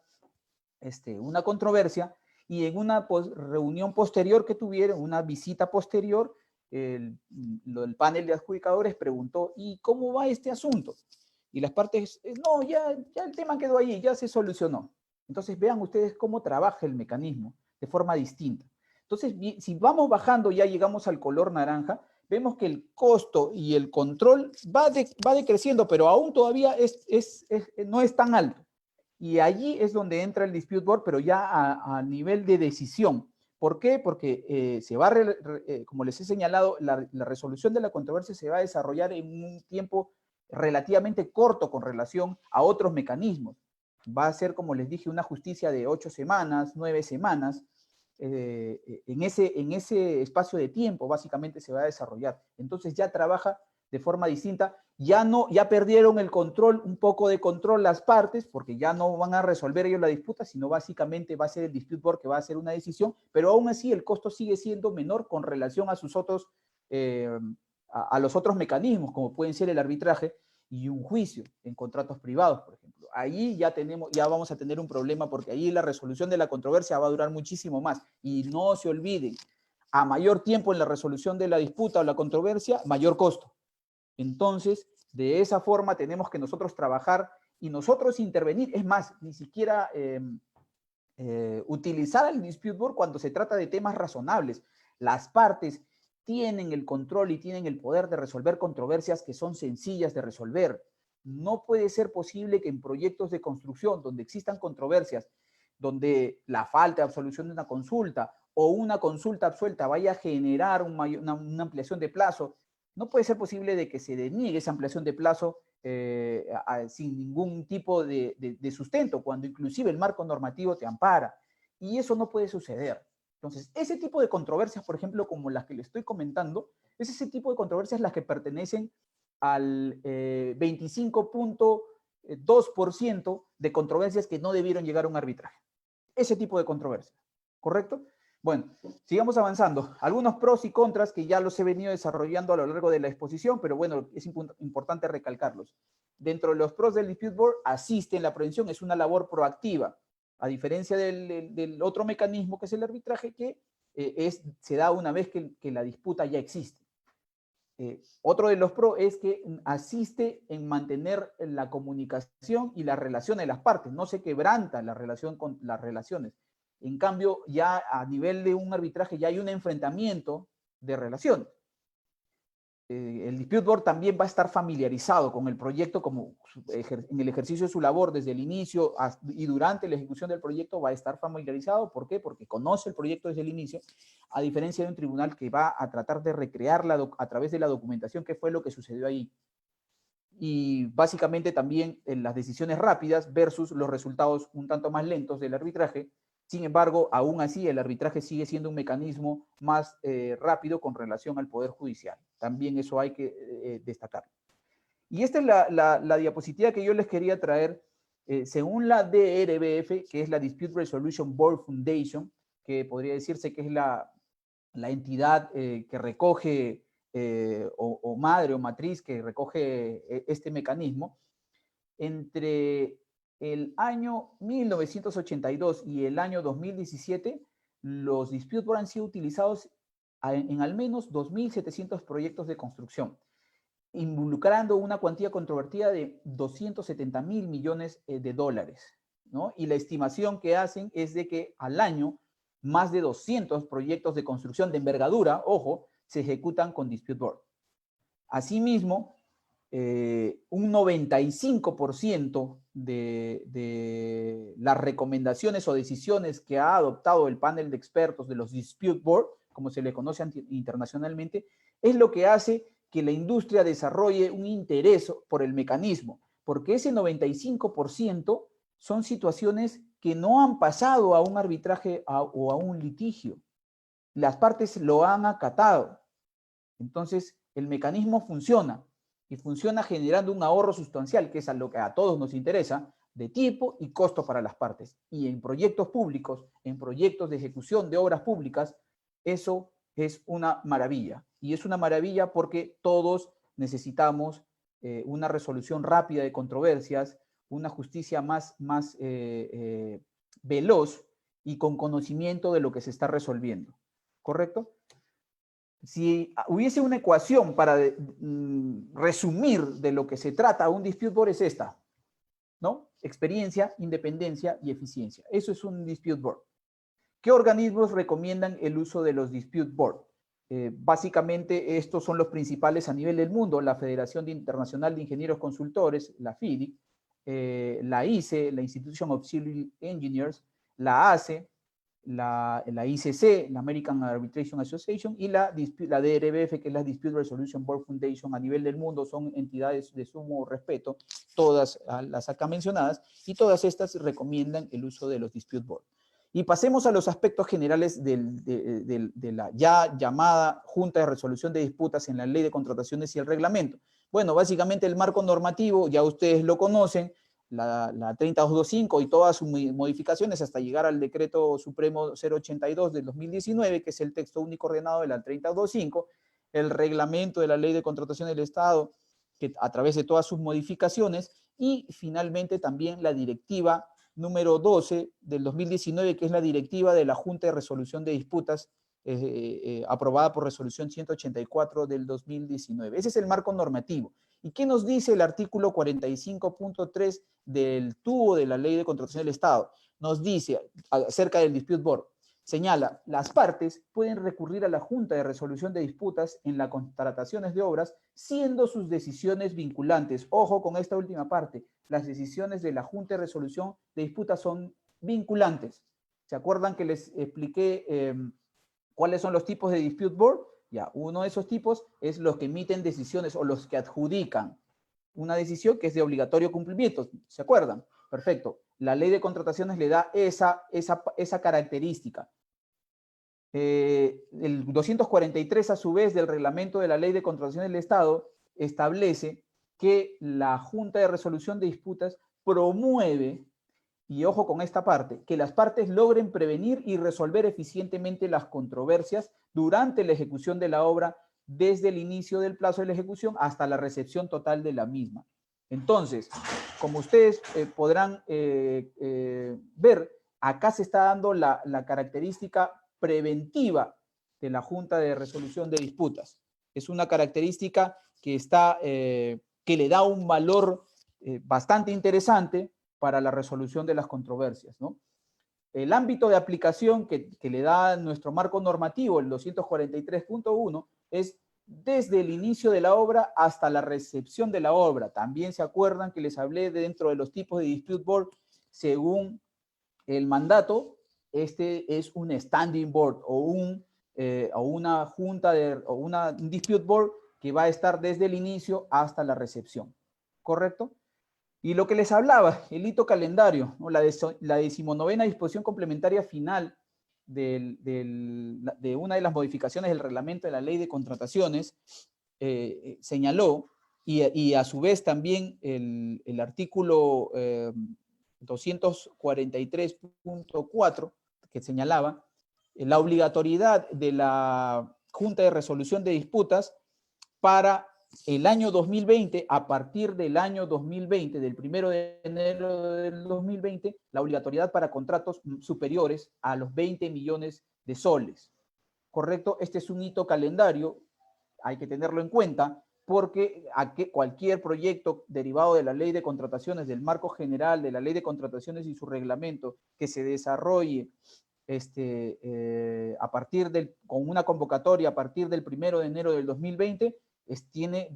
una controversia y en una reunión posterior que tuvieron, una visita posterior, el panel de adjudicadores preguntó, ¿y cómo va este asunto? Y las partes, no, ya el tema quedó ahí, ya se solucionó. Entonces vean ustedes cómo trabaja el mecanismo de forma distinta. Entonces, si vamos bajando, ya llegamos al color naranja, vemos que el costo y el control va decreciendo, pero aún todavía no es tan alto. Y allí es donde entra el dispute board, pero ya a nivel de decisión. ¿Por qué? Porque se va, como les he señalado, la resolución de la controversia se va a desarrollar en un tiempo relativamente corto con relación a otros mecanismos. Va a ser, como les dije, una justicia de 8 semanas, 9 semanas. En ese espacio de tiempo básicamente se va a desarrollar. Entonces ya trabaja de forma distinta. Ya perdieron el control, un poco de control las partes, porque ya no van a resolver ellos la disputa, sino básicamente va a ser el dispute board que va a hacer una decisión, pero aún así el costo sigue siendo menor con relación a sus otros, a los otros mecanismos, como pueden ser el arbitraje y un juicio en contratos privados, por ejemplo. Ahí ya vamos a tener un problema, porque ahí la resolución de la controversia va a durar muchísimo más. Y no se olviden, a mayor tiempo en la resolución de la disputa o la controversia, mayor costo. Entonces, de esa forma tenemos que nosotros trabajar y nosotros intervenir. Es más, ni siquiera utilizar el dispute board cuando se trata de temas razonables. Las partes tienen el control y tienen el poder de resolver controversias que son sencillas de resolver. No puede ser posible que en proyectos de construcción donde existan controversias, donde la falta de absolución de una consulta o una consulta absuelta vaya a generar una ampliación de plazo, no puede ser posible de que se deniegue esa ampliación de plazo sin ningún tipo de sustento, cuando inclusive el marco normativo te ampara. Y eso no puede suceder. Entonces, ese tipo de controversias, por ejemplo, como las que le estoy comentando, es ese tipo de controversias las que pertenecen al 25.2% de controversias que no debieron llegar a un arbitraje. Ese tipo de controversias, ¿correcto? Bueno, sigamos avanzando. Algunos pros y contras que ya los he venido desarrollando a lo largo de la exposición, pero bueno, es importante recalcarlos. Dentro de los pros del Dispute Board, asiste en la prevención, es una labor proactiva, a diferencia del otro mecanismo que es el arbitraje, que se da una vez que la disputa ya existe. Otro de los pros es que asiste en mantener la comunicación y la relación de las partes, no se quebranta la relación con las relaciones. En cambio, ya a nivel de un arbitraje ya hay un enfrentamiento de relaciones. El Dispute Board también va a estar familiarizado con el proyecto como en el ejercicio de su labor desde el inicio y durante la ejecución del proyecto va a estar familiarizado. ¿Por qué? Porque conoce el proyecto desde el inicio, a diferencia de un tribunal que va a tratar de recrearla a través de la documentación qué fue lo que sucedió ahí. Y básicamente también en las decisiones rápidas versus los resultados un tanto más lentos del arbitraje. Sin embargo, aún así, el arbitraje sigue siendo un mecanismo más rápido con relación al Poder Judicial. También eso hay que destacar. Y esta es la diapositiva que yo les quería traer. Según la DRBF, que es la Dispute Resolution Board Foundation, que podría decirse que es la entidad que recoge, o madre o matriz que recoge este mecanismo, entre el año 1982 y el año 2017, los Dispute Board han sido utilizados en al menos 2.700 proyectos de construcción, involucrando una cuantía controvertida de 270.000 millones de dólares, ¿no? Y la estimación que hacen es de que al año más de 200 proyectos de construcción de envergadura, ojo, se ejecutan con Dispute Board. Asimismo, un 95% de las recomendaciones o decisiones que ha adoptado el panel de expertos de los Dispute Board, como se le conoce internacionalmente, es lo que hace que la industria desarrolle un interés por el mecanismo, porque ese 95% son situaciones que no han pasado a un arbitraje o a un litigio. Las partes lo han acatado. Entonces, el mecanismo funciona y funciona generando un ahorro sustancial, que es a lo que a todos nos interesa, de tiempo y costo para las partes. Y en proyectos públicos, en proyectos de ejecución de obras públicas, eso es una maravilla. Y es una maravilla porque todos necesitamos una resolución rápida de controversias, una justicia más veloz y con conocimiento de lo que se está resolviendo. ¿Correcto? Si hubiese una ecuación para resumir de lo que se trata un Dispute Board, es esta, ¿no? Experiencia, independencia y eficiencia. Eso es un Dispute Board. ¿Qué organismos recomiendan el uso de los Dispute Board? Básicamente estos son los principales a nivel del mundo: la Federación Internacional de Ingenieros Consultores, la FIDIC, la ICE, la Institution of Civil Engineers, la ACE, la ICC, la American Arbitration Association, y la DRBF, que es la Dispute Resolution Board Foundation a nivel del mundo. Son entidades de sumo respeto, todas las acá mencionadas, y todas estas recomiendan el uso de los Dispute Board. Y pasemos a los aspectos generales de la ya llamada Junta de Resolución de Disputas en la Ley de Contrataciones y el Reglamento. Bueno, básicamente el marco normativo, ya ustedes lo conocen, la 30225 y todas sus modificaciones hasta llegar al Decreto Supremo 082 del 2019, que es el texto único ordenado de la 30225, el reglamento de la Ley de Contratación del Estado, que a través de todas sus modificaciones, y finalmente también la Directiva número 12 del 2019, que es la Directiva de la Junta de Resolución de Disputas, aprobada por resolución 184 del 2019. Ese es el marco normativo. ¿Y qué nos dice el artículo 45.3 del TUO de la Ley de Contratación del Estado? Nos dice acerca del Dispute Board. Señala, las partes pueden recurrir a la Junta de Resolución de Disputas en las contrataciones de obras, siendo sus decisiones vinculantes. Ojo con esta última parte. Las decisiones de la Junta de Resolución de Disputas son vinculantes. ¿Se acuerdan que les expliqué cuáles son los tipos de Dispute Board? Ya, uno de esos tipos es los que emiten decisiones o los que adjudican una decisión que es de obligatorio cumplimiento. ¿Se acuerdan? Perfecto. La Ley de Contrataciones le da esa característica. El 243, a su vez, del reglamento de la Ley de Contratación del Estado establece que la Junta de Resolución de Disputas promueve y ojo con esta parte, que las partes logren prevenir y resolver eficientemente las controversias durante la ejecución de la obra, desde el inicio del plazo de la ejecución hasta la recepción total de la misma. Entonces, como ustedes podrán ver, acá se está dando la característica preventiva de la Junta de Resolución de Disputas. Es una característica que, que le da un valor bastante interesante para la resolución de las controversias, ¿no? El ámbito de aplicación que le da nuestro marco normativo, el 243.1, es desde el inicio de la obra hasta la recepción de la obra. También se acuerdan que les hablé dentro de los tipos de dispute board, según el mandato, este es un standing board o una junta un dispute board que va a estar desde el inicio hasta la recepción, ¿correcto? Y lo que les hablaba, el hito calendario, ¿no? La 19ª disposición complementaria final de una de las modificaciones del reglamento de la ley de contrataciones señaló, y a su vez también el artículo 243.4, que señalaba la obligatoriedad de la Junta de Resolución de Disputas para el año 2020, a partir del año 2020, del 1 de enero del 2020, la obligatoriedad para contratos superiores a los 20 millones de soles. ¿Correcto? Este es un hito calendario, hay que tenerlo en cuenta, porque cualquier proyecto derivado de la ley de contrataciones, del marco general de la ley de contrataciones y su reglamento, que se desarrolle con una convocatoria a partir del 1 de enero del 2020, tiene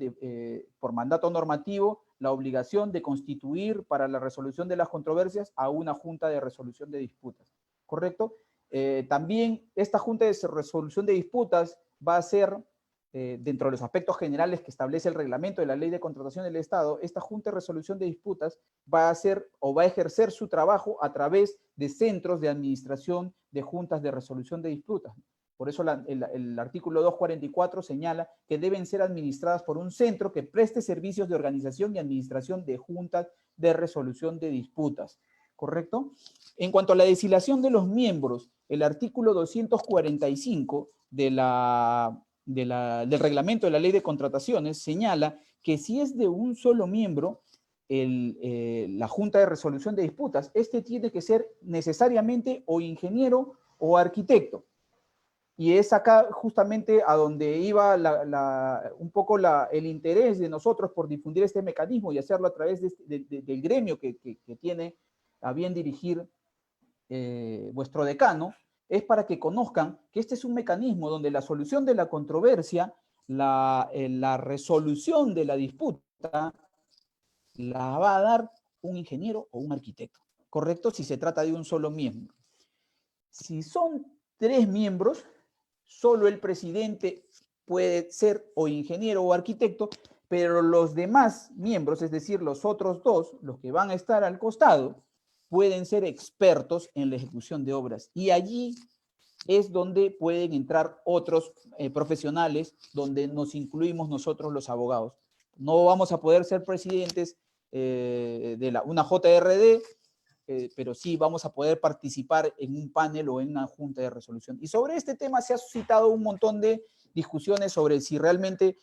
por mandato normativo la obligación de constituir para la resolución de las controversias a una junta de resolución de disputas, ¿correcto? También esta junta de resolución de disputas va a ser, dentro de los aspectos generales que establece el reglamento de la ley de contratación del Estado, esta junta de resolución de disputas va a hacer o va a ejercer su trabajo a través de centros de administración de juntas de resolución de disputas. Por eso el artículo 244 señala que deben ser administradas por un centro que preste servicios de organización y administración de juntas de resolución de disputas, ¿correcto? En cuanto a la designación de los miembros, el artículo 245 del reglamento de la ley de contrataciones señala que si es de un solo miembro la Junta de Resolución de Disputas, este tiene que ser necesariamente o ingeniero o arquitecto. Y es acá justamente a donde iba un poco el interés de nosotros por difundir este mecanismo y hacerlo a través del gremio que tiene a bien dirigir vuestro decano, es para que conozcan que este es un mecanismo donde la solución de la controversia, la resolución de la disputa, la va a dar un ingeniero o un arquitecto, ¿correcto? Si se trata de un solo miembro. Si son 3 miembros, solo el presidente puede ser o ingeniero o arquitecto, pero los demás miembros, es decir, los otros 2, los que van a estar al costado, pueden ser expertos en la ejecución de obras. Y allí es donde pueden entrar otros profesionales, donde nos incluimos nosotros los abogados. No vamos a poder ser presidentes de una JRD, pero sí vamos a poder participar en un panel o en una junta de resolución. Y sobre este tema se ha suscitado un montón de discusiones sobre si realmente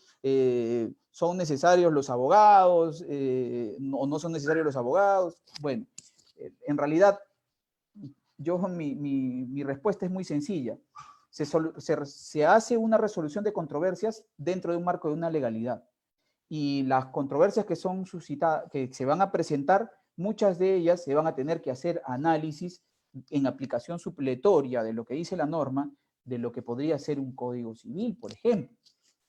son necesarios los abogados o no son necesarios los abogados. Bueno, en realidad, mi respuesta es muy sencilla. Se hace una resolución de controversias dentro de un marco de una legalidad. Y las controversias que son suscitadas, que se van a presentar, muchas de ellas se van a tener que hacer análisis en aplicación supletoria de lo que dice la norma, de lo que podría ser un código civil, por ejemplo.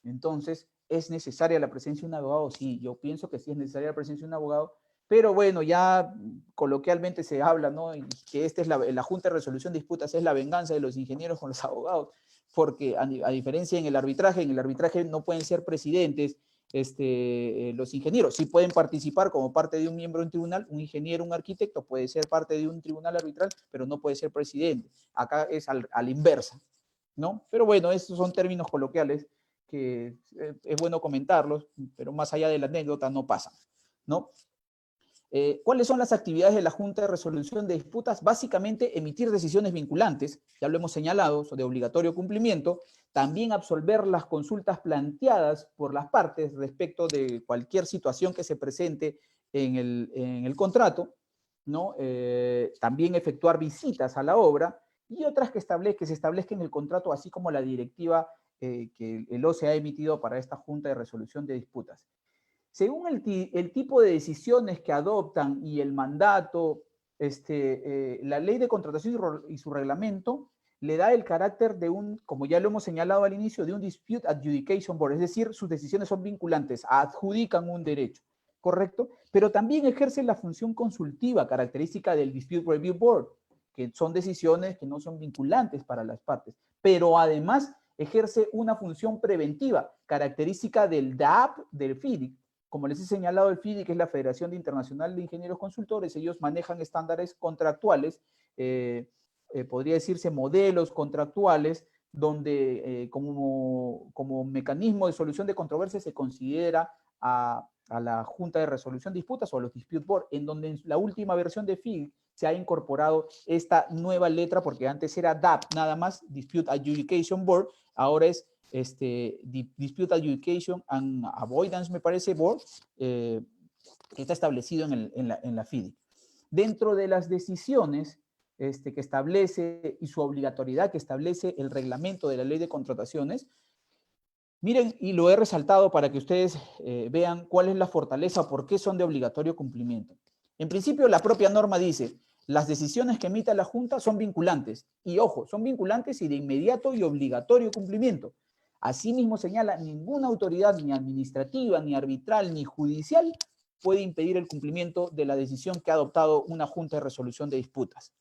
Entonces, ¿es necesaria la presencia de un abogado? Sí, yo pienso que sí es necesaria la presencia de un abogado, pero bueno, ya coloquialmente se habla, ¿no? Que esta es la Junta de Resolución de Disputas es la venganza de los ingenieros con los abogados, porque a diferencia en el arbitraje no pueden ser presidentes, los ingenieros sí pueden participar como parte de un miembro de un tribunal, un ingeniero, un arquitecto puede ser parte de un tribunal arbitral, pero no puede ser presidente. Acá es a la inversa, ¿no? Pero bueno, estos son términos coloquiales que es bueno comentarlos, pero más allá de la anécdota no pasan, ¿no? ¿Cuáles son las actividades de la Junta de Resolución de Disputas? Básicamente, emitir decisiones vinculantes, ya lo hemos señalado, de obligatorio cumplimiento, también absolver las consultas planteadas por las partes respecto de cualquier situación que se presente en el contrato, ¿no? También efectuar visitas a la obra y otras que se establezcan en el contrato, así como la directiva que el OCE ha emitido para esta Junta de Resolución de Disputas. Según el tipo de decisiones que adoptan y el mandato, la ley de contratación y su reglamento le da el carácter de un, como ya lo hemos señalado al inicio, de un Dispute Adjudication Board, es decir, sus decisiones son vinculantes, adjudican un derecho, ¿correcto? Pero también ejercen la función consultiva característica del Dispute Review Board, que son decisiones que no son vinculantes para las partes, pero además ejerce una función preventiva característica del DAP, del FIDIC. Como les he señalado, el FIDIC es la Federación Internacional de Ingenieros Consultores. Ellos manejan estándares contractuales, podría decirse modelos contractuales, donde como mecanismo de solución de controversias se considera a la Junta de Resolución de Disputas o a los Dispute Board, en donde en la última versión de FIDIC se ha incorporado esta nueva letra, porque antes era DAP nada más, Dispute Adjudication Board, ahora es Dispute Adjudication and Avoidance, me parece, Board, que está establecido en la FIDIC. Dentro de las decisiones que establece y su obligatoriedad que establece el reglamento de la ley de contrataciones, miren, y lo he resaltado para que ustedes vean cuál es la fortaleza, por qué son de obligatorio cumplimiento. En principio, la propia norma dice, las decisiones que emita la Junta son vinculantes. Y ojo, son vinculantes y de inmediato y obligatorio cumplimiento. Asimismo señala, ninguna autoridad ni administrativa, ni arbitral, ni judicial puede impedir el cumplimiento de la decisión que ha adoptado una Junta de Resolución de Disputas.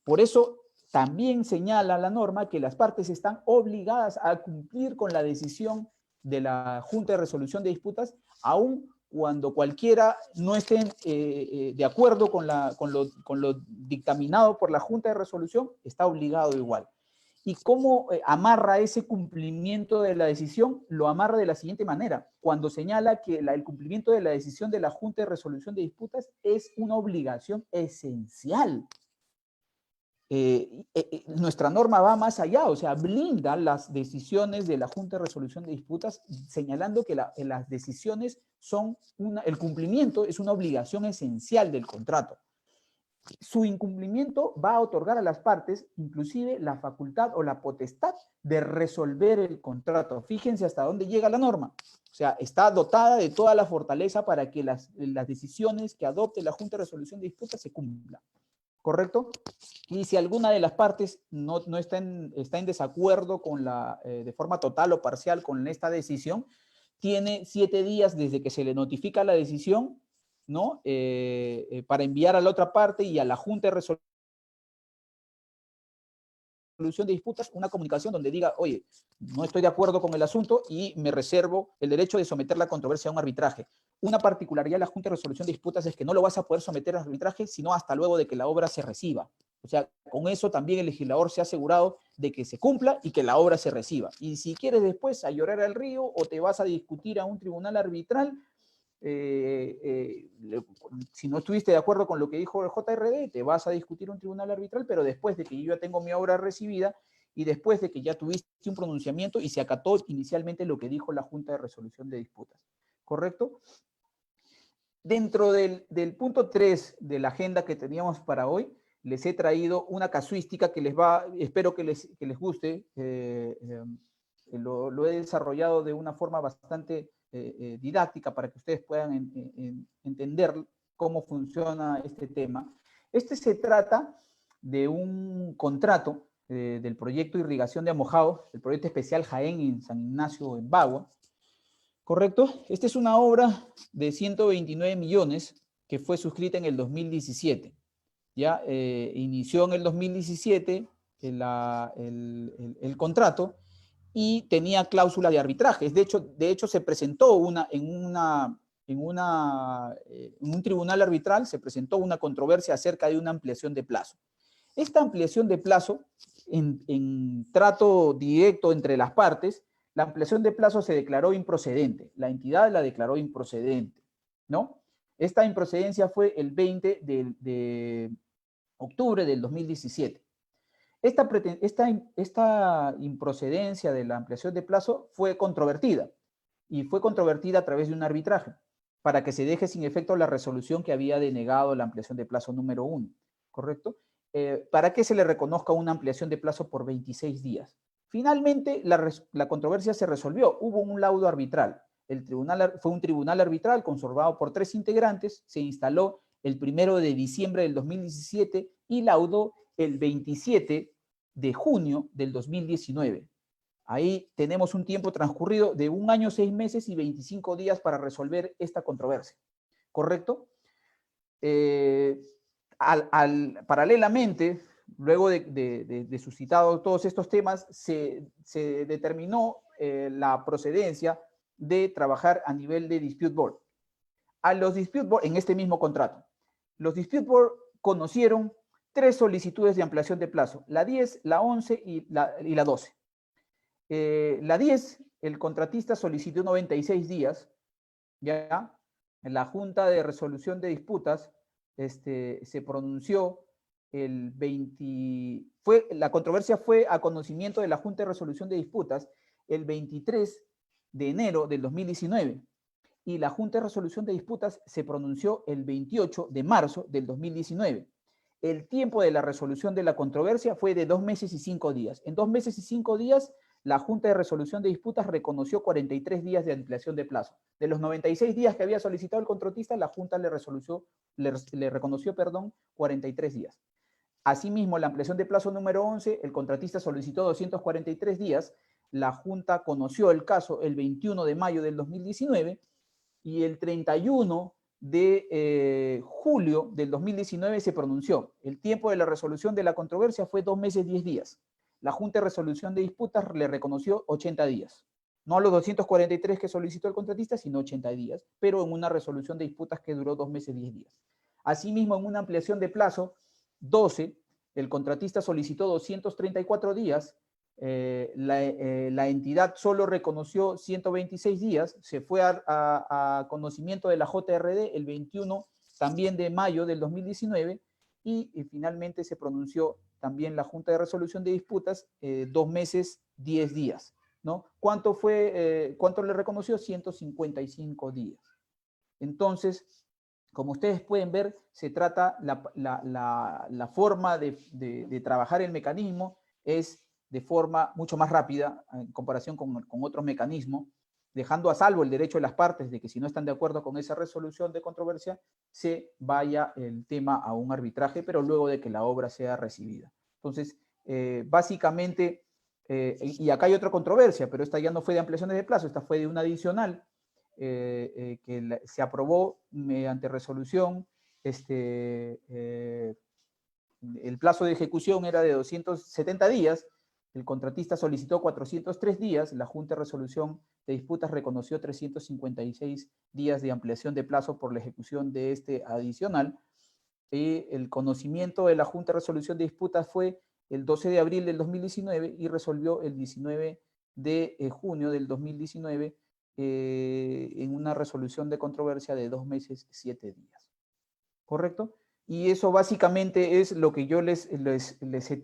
Por eso, también señala la norma que las partes están obligadas a cumplir con la decisión de la Junta de Resolución de Disputas, aun cuando cualquiera no esté de acuerdo con lo dictaminado por la Junta de Resolución, está obligado igual. ¿Y cómo amarra ese cumplimiento de la decisión? Lo amarra de la siguiente manera, cuando señala que el cumplimiento de la decisión de la Junta de Resolución de Disputas es una obligación esencial. Nuestra norma va más allá, o sea, blinda las decisiones de la Junta de Resolución de Disputas, señalando que las decisiones son el cumplimiento es una obligación esencial del contrato. Su incumplimiento va a otorgar a las partes inclusive la facultad o la potestad de resolver el contrato. Fíjense hasta dónde llega la norma. O sea, está dotada de toda la fortaleza para que las decisiones que adopte la Junta de Resolución de Disputas se cumplan. ¿Correcto? Y si alguna de las partes no está en desacuerdo con de forma total o parcial con esta decisión, tiene 7 días desde que se le notifica la decisión, ¿no? Para enviar a la otra parte y a la Junta de Resolución de Disputas una comunicación donde diga, oye, no estoy de acuerdo con el asunto y me reservo el derecho de someter la controversia a un arbitraje. Una particularidad de la Junta de Resolución de Disputas es que no lo vas a poder someter a arbitraje sino hasta luego de que la obra se reciba. O sea, con eso también el legislador se ha asegurado de que se cumpla y que la obra se reciba. Y si quieres después a llorar al río o te vas a discutir a un tribunal arbitral, si no estuviste de acuerdo con lo que dijo el JRD, te vas a discutir un tribunal arbitral, pero después de que yo ya tengo mi obra recibida y después de que ya tuviste un pronunciamiento y se acató inicialmente lo que dijo la Junta de Resolución de Disputas. ¿Correcto? Dentro del punto 3 de la agenda que teníamos para hoy, les he traído una casuística que espero que les guste. Lo he desarrollado de una forma bastante didáctica para que ustedes puedan entender cómo funciona este tema. Se trata de un contrato del proyecto Irrigación de Amojado, el proyecto especial Jaén en San Ignacio, en Bagua. ¿Correcto? Esta es una obra de 129 millones que fue suscrita en el 2017. Ya inició en el 2017 el contrato y tenía cláusula de arbitraje. De hecho se presentó en un tribunal arbitral, se presentó una controversia acerca de una ampliación de plazo. Esta ampliación de plazo, en trato directo entre las partes, la ampliación de plazo se declaró improcedente. La entidad la declaró improcedente, ¿no? Esta improcedencia fue el 20 de octubre del 2017. Esta improcedencia de la ampliación de plazo fue controvertida, y fue controvertida a través de un arbitraje, para que se deje sin efecto la resolución que había denegado la ampliación de plazo número 1, ¿correcto? Para que se le reconozca una ampliación de plazo por 26 días. Finalmente, la controversia se resolvió. Hubo un laudo arbitral. Fue un tribunal arbitral conformado por 3 integrantes. Se instaló el 1 de diciembre del 2017 y laudó el 27 de junio del 2019. Ahí tenemos un tiempo transcurrido de 1 año, 6 meses y 25 días para resolver esta controversia. ¿Correcto? Paralelamente, luego de suscitado todos estos temas, se determinó la procedencia de trabajar a nivel de Dispute Board. A los Dispute Board, en este mismo contrato, los Dispute Board conocieron 3 solicitudes de ampliación de plazo, la 10, la 11 y la 12. La 10, el contratista solicitó 96 días, ¿ya? La Junta de Resolución de Disputas se pronunció el 20, la controversia fue a conocimiento de la Junta de Resolución de Disputas el 23 de enero del 2019, y la Junta de Resolución de Disputas se pronunció el 28 de marzo del 2019. El tiempo de la resolución de la controversia fue de 2 meses y 5 días. En 2 meses y 5 días, la Junta de Resolución de Disputas reconoció 43 días de ampliación de plazo. De los 96 días que había solicitado el contratista, la Junta le reconoció 43 días. Asimismo, la ampliación de plazo número 11, el contratista solicitó 243 días, la Junta conoció el caso el 21 de mayo del 2019 y el 31 de julio del 2019 se pronunció. El tiempo de la resolución de la controversia fue 2 meses, 10 días. La Junta de Resolución de Disputas le reconoció 80 días. No a los 243 que solicitó el contratista, sino 80 días, pero en una resolución de disputas que duró 2 meses, 10 días. Asimismo, en una ampliación de plazo 12, el contratista solicitó 234 días, la entidad solo reconoció 126 días, se fue a conocimiento de la JRD el 21 también de mayo del 2019 y finalmente se pronunció también la Junta de Resolución de Disputas 2 meses, 10 días. ¿No? ¿Cuánto le reconoció? 155 días. Entonces, como ustedes pueden ver, se trata, la forma de trabajar el mecanismo es de forma mucho más rápida en comparación con otros mecanismos, dejando a salvo el derecho de las partes de que si no están de acuerdo con esa resolución de controversia, se vaya el tema a un arbitraje, pero luego de que la obra sea recibida. Entonces, básicamente, y acá hay otra controversia, pero esta ya no fue de ampliaciones de plazo, esta fue de una adicional, que se aprobó mediante resolución. El plazo de ejecución era de 270 días, el contratista solicitó 403 días, la Junta de Resolución de Disputas reconoció 356 días de ampliación de plazo por la ejecución de este adicional. El conocimiento de la Junta de Resolución de Disputas fue el 12 de abril del 2019 y resolvió el 19 de junio del 2019 en una resolución de controversia de 2 meses, 7 días. ¿Correcto? Y eso básicamente es lo que yo les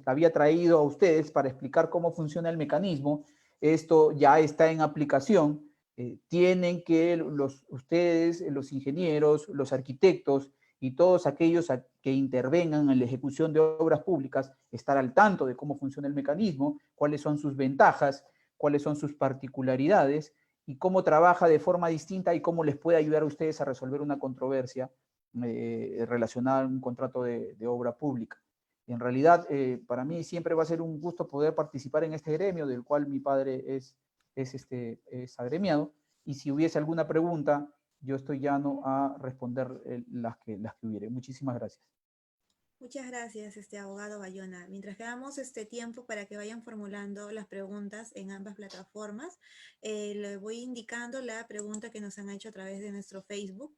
había traído a ustedes para explicar cómo funciona el mecanismo. Esto ya está en aplicación. Tienen que ustedes, los ingenieros, los arquitectos y todos aquellos que intervengan en la ejecución de obras públicas, estar al tanto de cómo funciona el mecanismo, cuáles son sus ventajas, cuáles son sus particularidades y cómo trabaja de forma distinta y cómo les puede ayudar a ustedes a resolver una controversia relacionada a un contrato de obra pública. En realidad, para mí siempre va a ser un gusto poder participar en este gremio, del cual mi padre es agremiado, y si hubiese alguna pregunta, yo estoy llano a responder las que hubiere. Muchísimas gracias. Muchas gracias, abogado Bayona. Mientras que damos tiempo para que vayan formulando las preguntas en ambas plataformas, le voy indicando la pregunta que nos han hecho a través de nuestro Facebook.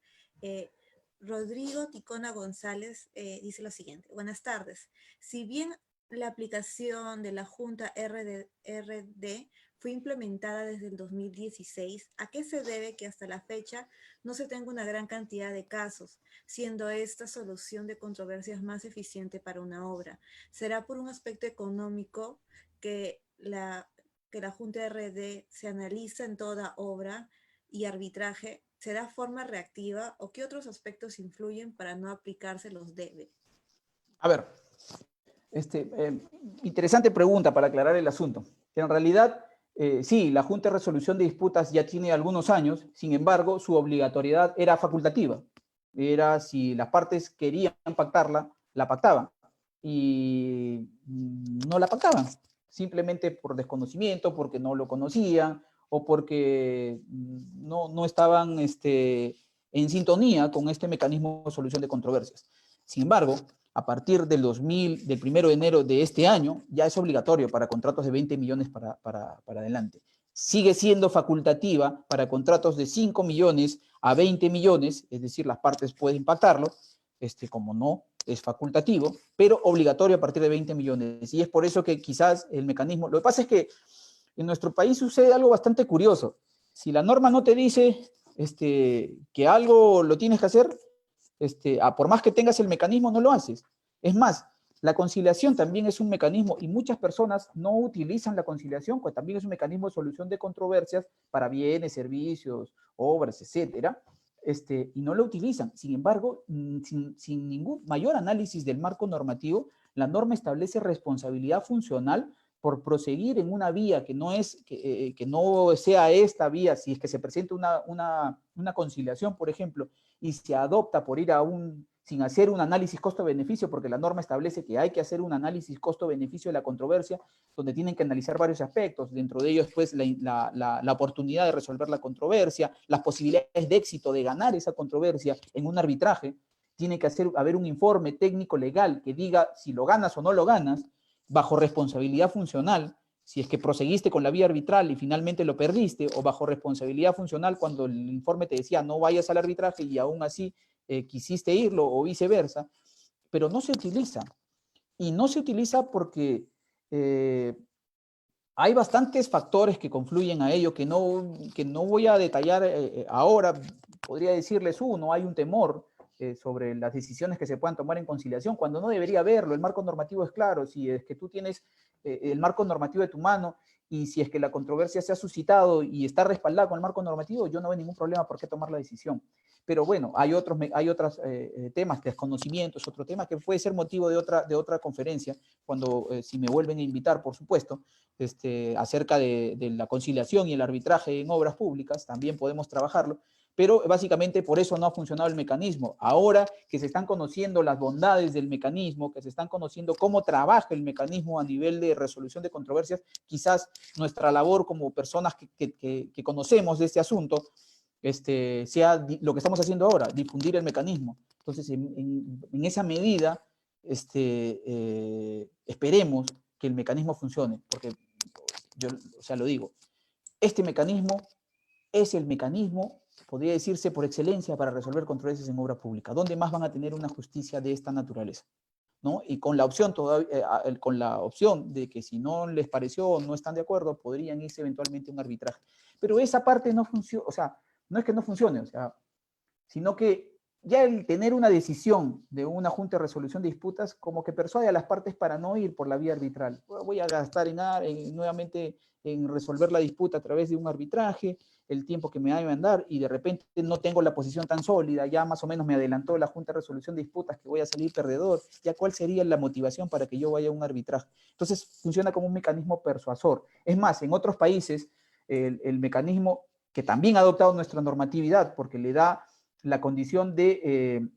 Rodrigo Ticona González dice lo siguiente. Buenas tardes. Si bien la aplicación de la Junta RD fue implementada desde el 2016, ¿a qué se debe que hasta la fecha no se tenga una gran cantidad de casos, siendo esta solución de controversias más eficiente para una obra? ¿Será por un aspecto económico que la Junta RD se analiza en toda obra y arbitraje? ¿Será forma reactiva o qué otros aspectos influyen para no aplicarse los debe? A ver, interesante pregunta para aclarar el asunto. En realidad, sí, la Junta de Resolución de Disputas ya tiene algunos años, sin embargo, su obligatoriedad era facultativa. Era si las partes querían pactarla, la pactaban. Y no la pactaban, simplemente por desconocimiento, porque no lo conocían o porque no estaban en sintonía con este mecanismo de solución de controversias. Sin embargo, a partir del 1 de enero de este año, ya es obligatorio para contratos de 20 millones para adelante. Sigue siendo facultativa para contratos de 5 millones a 20 millones, es decir, las partes pueden pactarlo, como no es facultativo, pero obligatorio a partir de 20 millones. Y es por eso que quizás el mecanismo... Lo que pasa es que en nuestro país sucede algo bastante curioso. Si la norma no te dice que algo lo tienes que hacer, por más que tengas el mecanismo, no lo haces. Es más, la conciliación también es un mecanismo y muchas personas no utilizan la conciliación, pues también es un mecanismo de solución de controversias para bienes, servicios, obras, etcétera, y no lo utilizan. Sin embargo, sin ningún mayor análisis del marco normativo, la norma establece responsabilidad funcional por proseguir en una vía que no sea esta vía, si es que se presenta una conciliación, por ejemplo, y se adopta por ir sin hacer un análisis costo-beneficio, porque la norma establece que hay que hacer un análisis costo-beneficio de la controversia, donde tienen que analizar varios aspectos, dentro de ellos, pues, la oportunidad de resolver la controversia, las posibilidades de éxito de ganar esa controversia en un arbitraje. Tiene que haber un informe técnico legal que diga si lo ganas o no lo ganas, bajo responsabilidad funcional, si es que proseguiste con la vía arbitral y finalmente lo perdiste, o bajo responsabilidad funcional cuando el informe te decía no vayas al arbitraje y aún así quisiste irlo, o viceversa, pero no se utiliza. Y no se utiliza porque hay bastantes factores que confluyen a ello que no voy a detallar ahora. Podría decirles uno, hay un temor sobre las decisiones que se puedan tomar en conciliación, cuando no debería haberlo. El marco normativo es claro. Si es que tú tienes el marco normativo de tu mano y si es que la controversia se ha suscitado y está respaldada con el marco normativo, yo no veo ningún problema por qué tomar la decisión. Pero bueno, hay otros temas, desconocimiento es otro tema que puede ser motivo de otra conferencia, cuando si me vuelven a invitar, por supuesto, acerca de la conciliación y el arbitraje en obras públicas, también podemos trabajarlo. Pero básicamente por eso no ha funcionado el mecanismo. Ahora que se están conociendo las bondades del mecanismo, que se están conociendo cómo trabaja el mecanismo a nivel de resolución de controversias, quizás nuestra labor como personas que conocemos de este asunto sea lo que estamos haciendo ahora, difundir el mecanismo. Entonces, en esa medida, esperemos que el mecanismo funcione, porque yo, lo digo, este mecanismo es el mecanismo, podría decirse, por excelencia para resolver controversias en obra pública. ¿Dónde más van a tener una justicia de esta naturaleza? ¿No? Y con la opción de que si no les pareció o no están de acuerdo, podrían irse eventualmente a un arbitraje. Pero esa parte no funciona, o sea, no es que no funcione, sino que ya el tener una decisión de una junta de resolución de disputas como que persuade a las partes para no ir por la vía arbitral. Voy a gastar nuevamente en resolver la disputa a través de un arbitraje, el tiempo que me va a demandar, y de repente no tengo la posición tan sólida, ya más o menos me adelantó la junta de resolución de disputas que voy a salir perdedor, ya cuál sería la motivación para que yo vaya a un arbitraje. Entonces funciona como un mecanismo persuasor. Es más, en otros países el mecanismo que también ha adoptado nuestra normatividad, porque le da la condición de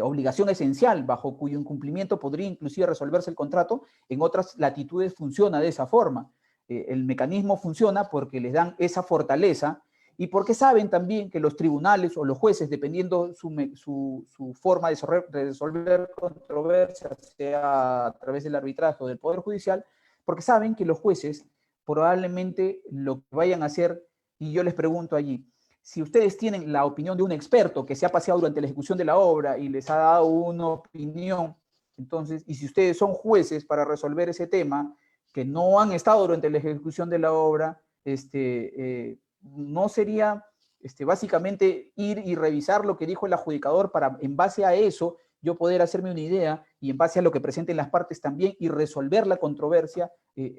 obligación esencial, bajo cuyo incumplimiento podría inclusive resolverse el contrato, en otras latitudes funciona de esa forma. El mecanismo funciona porque les dan esa fortaleza y porque saben también que los tribunales o los jueces, dependiendo su forma de resolver controversias, sea a través del arbitraje o del Poder Judicial, porque saben que los jueces probablemente lo que vayan a hacer, y yo les pregunto allí, si ustedes tienen la opinión de un experto que se ha paseado durante la ejecución de la obra y les ha dado una opinión, entonces, y si ustedes son jueces para resolver ese tema, que no han estado durante la ejecución de la obra, no sería básicamente ir y revisar lo que dijo el adjudicador para, en base a eso, yo poder hacerme una idea y en base a lo que presenten las partes también y resolver la controversia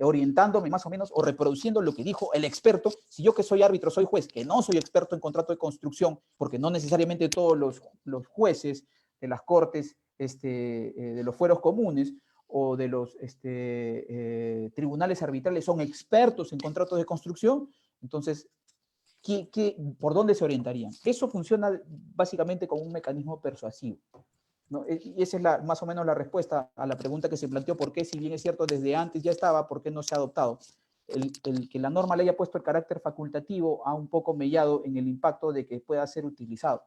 orientándome más o menos o reproduciendo lo que dijo el experto? Si yo que soy árbitro, soy juez, que no soy experto en contrato de construcción, porque no necesariamente todos los jueces de las cortes, de los fueros comunes o de los tribunales arbitrales son expertos en contratos de construcción, entonces, por dónde se orientarían? Eso funciona básicamente como un mecanismo persuasivo, ¿no? Y esa es más o menos la respuesta a la pregunta que se planteó, ¿por qué, si bien es cierto, desde antes ya estaba, por qué no se ha adoptado? El que la norma le haya puesto el carácter facultativo ha un poco mellado en el impacto de que pueda ser utilizado.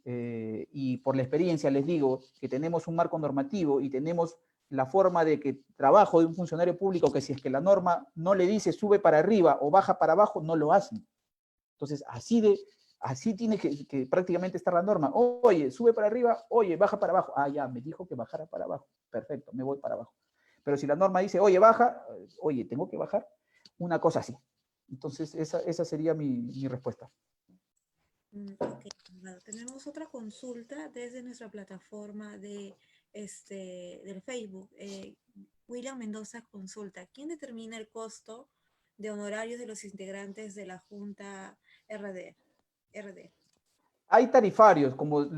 Y por la experiencia les digo que tenemos un marco normativo y tenemos la forma de que trabajo de un funcionario público que si es que la norma no le dice sube para arriba o baja para abajo, no lo hacen. Entonces, así tiene que prácticamente estar la norma. Oye, sube para arriba, oye, baja para abajo. Ah, ya, me dijo que bajara para abajo. Perfecto, me voy para abajo. Pero si la norma dice, oye, baja, oye, ¿tengo que bajar? Una cosa así. Entonces, esa sería mi respuesta. Ok, bueno, tenemos otra consulta desde nuestra plataforma del Facebook. William Mendoza consulta, ¿quién determina el costo de honorarios de los integrantes de la Junta RD? Hay tarifarios, como el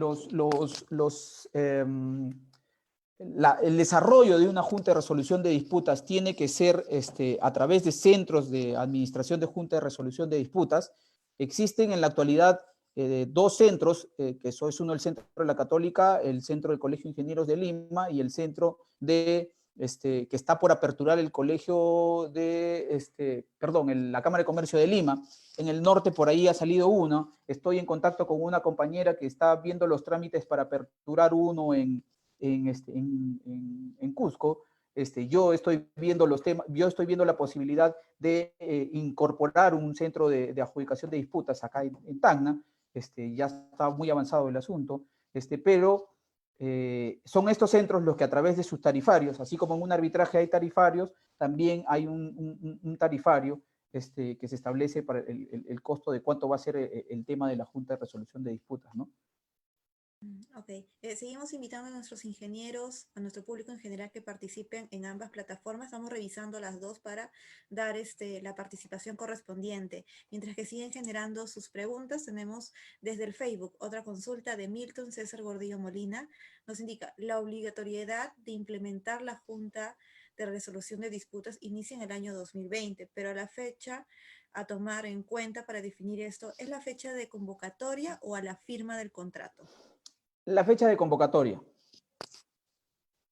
desarrollo de una junta de resolución de disputas tiene que ser a través de centros de administración de junta de resolución de disputas. Existen en la actualidad dos centros, que eso es uno el Centro de la Católica, el Centro del Colegio de Ingenieros de Lima y el centro que está por aperturar el colegio la Cámara de Comercio de Lima. En el norte por ahí ha salido uno. Estoy en contacto con una compañera que está viendo los trámites para aperturar uno en Cusco. Yo estoy viendo los temas, yo estoy viendo la posibilidad de incorporar un centro de adjudicación de disputas acá en Tacna. Ya está muy avanzado el asunto, pero son estos centros los que a través de sus tarifarios, así como en un arbitraje hay tarifarios, también hay un tarifario que se establece para el costo de cuánto va a ser el tema de la Junta de Resolución de Disputas, ¿no? Ok, seguimos invitando a nuestros ingenieros, a nuestro público en general que participen en ambas plataformas. Estamos revisando las dos para dar la participación correspondiente. Mientras que siguen generando sus preguntas, tenemos desde el Facebook otra consulta de Milton César Gordillo Molina. Nos indica, la obligatoriedad de implementar la Junta de Resolución de Disputas inicia en el año 2020, pero la fecha a tomar en cuenta para definir esto, ¿es la fecha de convocatoria o a la firma del contrato? La fecha de convocatoria.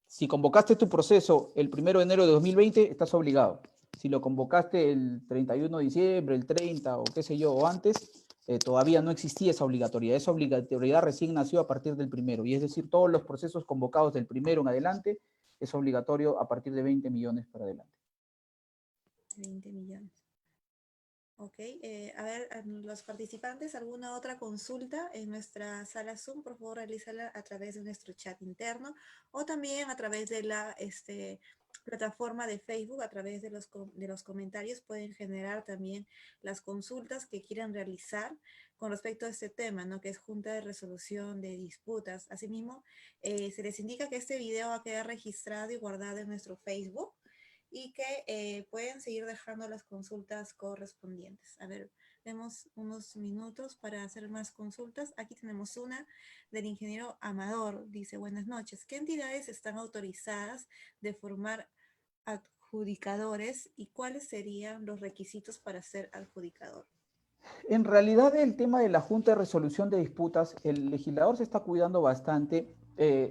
Si convocaste tu proceso el 1 de enero de 2020, estás obligado. Si lo convocaste el 31 de diciembre, el 30 o qué sé yo, o antes, todavía no existía esa obligatoriedad. Esa obligatoriedad recién nació a partir del 1. Y es decir, todos los procesos convocados del 1 en adelante es obligatorio a partir de 20 millones para adelante. 20 millones. Ok, a ver, a los participantes, ¿alguna otra consulta en nuestra sala Zoom? Por favor, realízala a través de nuestro chat interno o también a través de la plataforma de Facebook, a través de los comentarios pueden generar también las consultas que quieran realizar con respecto a este tema, ¿no? Que es Junta de Resolución de Disputas. Asimismo, se les indica que este video va a quedar registrado y guardado en nuestro Facebook y que pueden seguir dejando las consultas correspondientes. A ver, vemos unos minutos para hacer más consultas. Aquí tenemos una del ingeniero Amador. Dice, buenas noches. ¿Qué entidades están autorizadas de formar adjudicadores y cuáles serían los requisitos para ser adjudicador? En realidad, el tema de la Junta de Resolución de Disputas, el legislador se está cuidando bastante.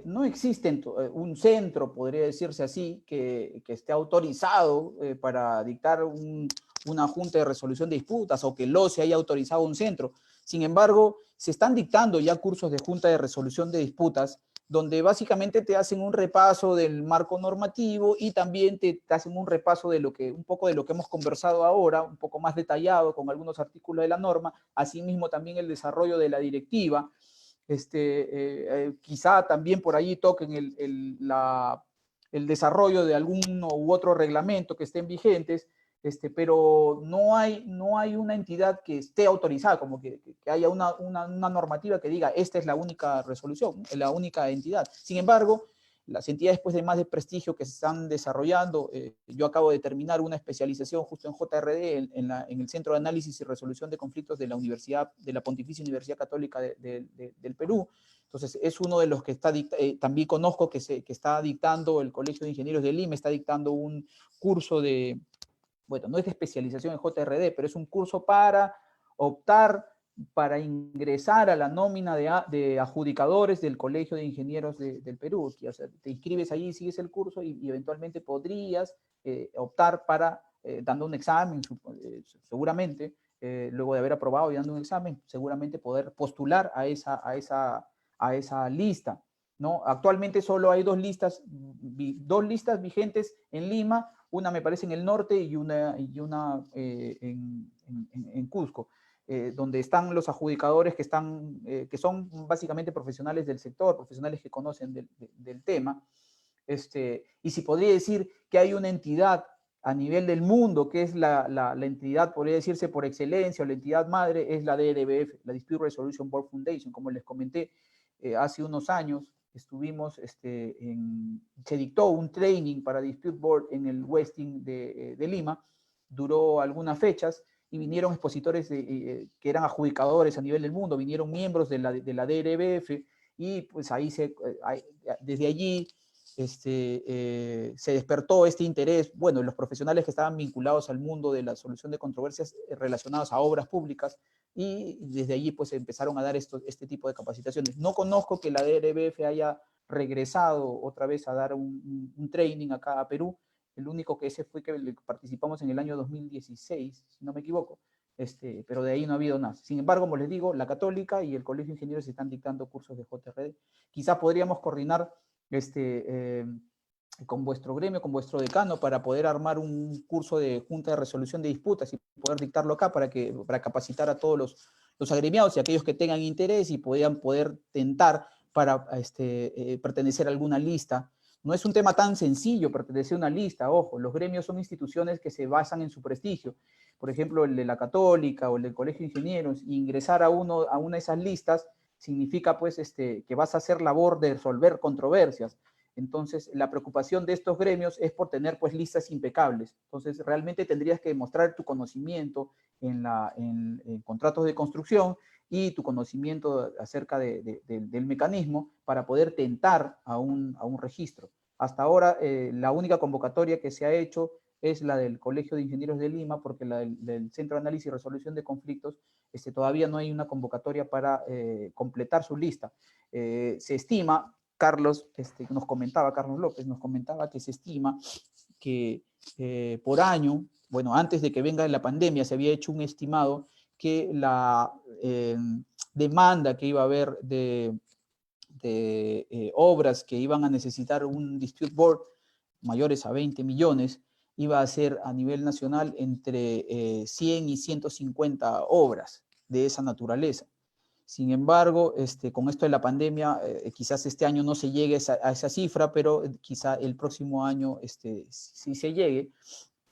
No existe un centro, podría decirse así, que esté autorizado para dictar una Junta de Resolución de Disputas o que se haya autorizado un centro. Sin embargo, se están dictando ya cursos de Junta de Resolución de Disputas donde básicamente te hacen un repaso del marco normativo y también te hacen un repaso de un poco de lo que hemos conversado ahora, un poco más detallado con algunos artículos de la norma, asimismo también el desarrollo de la directiva. Quizá también por allí toquen el desarrollo de algún u otro reglamento que estén vigentes, pero no hay una entidad que esté autorizada, como que haya una normativa que diga esta es la única resolución, la única entidad. Sin embargo, las entidades pues, de más de prestigio que se están desarrollando, yo acabo de terminar una especialización justo en JRD, en el Centro de Análisis y Resolución de Conflictos de la Pontificia Universidad Católica del Perú. Entonces, es uno de los que está también conozco que está dictando el Colegio de Ingenieros de Lima, está dictando un curso de, bueno, no es de especialización en JRD, pero es un curso para optar para ingresar a la nómina de adjudicadores del Colegio de Ingenieros del Perú. O sea, te inscribes allí, sigues el curso y eventualmente podrías optar para, dando un examen, seguramente, luego de haber aprobado y dando un examen, seguramente poder postular a esa lista, ¿no? Actualmente solo hay dos listas vigentes en Lima, una me parece en el norte y una en Cusco, donde están los adjudicadores que son básicamente profesionales del sector, profesionales que conocen del tema. Y si podría decir que hay una entidad a nivel del mundo, que es la entidad, podría decirse por excelencia, o la entidad madre, es la DRBF, la Dispute Resolution Board Foundation. Como les comenté, hace unos años estuvimos, se dictó un training para Dispute Board en el Westin de Lima, duró algunas fechas, y vinieron expositores que eran adjudicadores a nivel del mundo, vinieron miembros de la DRBF, y pues ahí desde allí se despertó este interés, bueno, los profesionales que estaban vinculados al mundo de la solución de controversias relacionadas a obras públicas, y desde allí pues empezaron a dar este tipo de capacitaciones. No conozco que la DRBF haya regresado otra vez a dar un training acá a Perú. El único que ese fue que participamos en el año 2016, si no me equivoco, pero de ahí no ha habido nada. Sin embargo, como les digo, la Católica y el Colegio de Ingenieros están dictando cursos de JRD. Quizás podríamos coordinar con vuestro gremio, con vuestro decano, para poder armar un curso de junta de resolución de disputas y poder dictarlo acá para capacitar a todos los agremiados y aquellos que tengan interés y puedan poder tentar para pertenecer a alguna lista. No es un tema tan sencillo pertenecer a una lista, ojo, los gremios son instituciones que se basan en su prestigio. Por ejemplo, el de la Católica o el del Colegio de Ingenieros, ingresar a una de esas listas significa pues que vas a hacer labor de resolver controversias. Entonces, la preocupación de estos gremios es por tener pues listas impecables. Entonces, realmente tendrías que demostrar tu conocimiento en contratos de construcción y tu conocimiento acerca del mecanismo para poder tentar a un registro. Hasta ahora, la única convocatoria que se ha hecho es la del Colegio de Ingenieros de Lima, porque la del Centro de Análisis y Resolución de Conflictos todavía no hay una convocatoria para completar su lista. Se estima, Carlos López nos comentaba que se estima que por año, bueno, antes de que venga la pandemia, se había hecho un estimado que la demanda que iba a haber de obras que iban a necesitar un dispute board mayores a 20 millones, iba a ser a nivel nacional entre 100 y 150 obras de esa naturaleza. Sin embargo, con esto de la pandemia, quizás este año no se llegue a esa cifra, pero quizá el próximo año sí se llegue.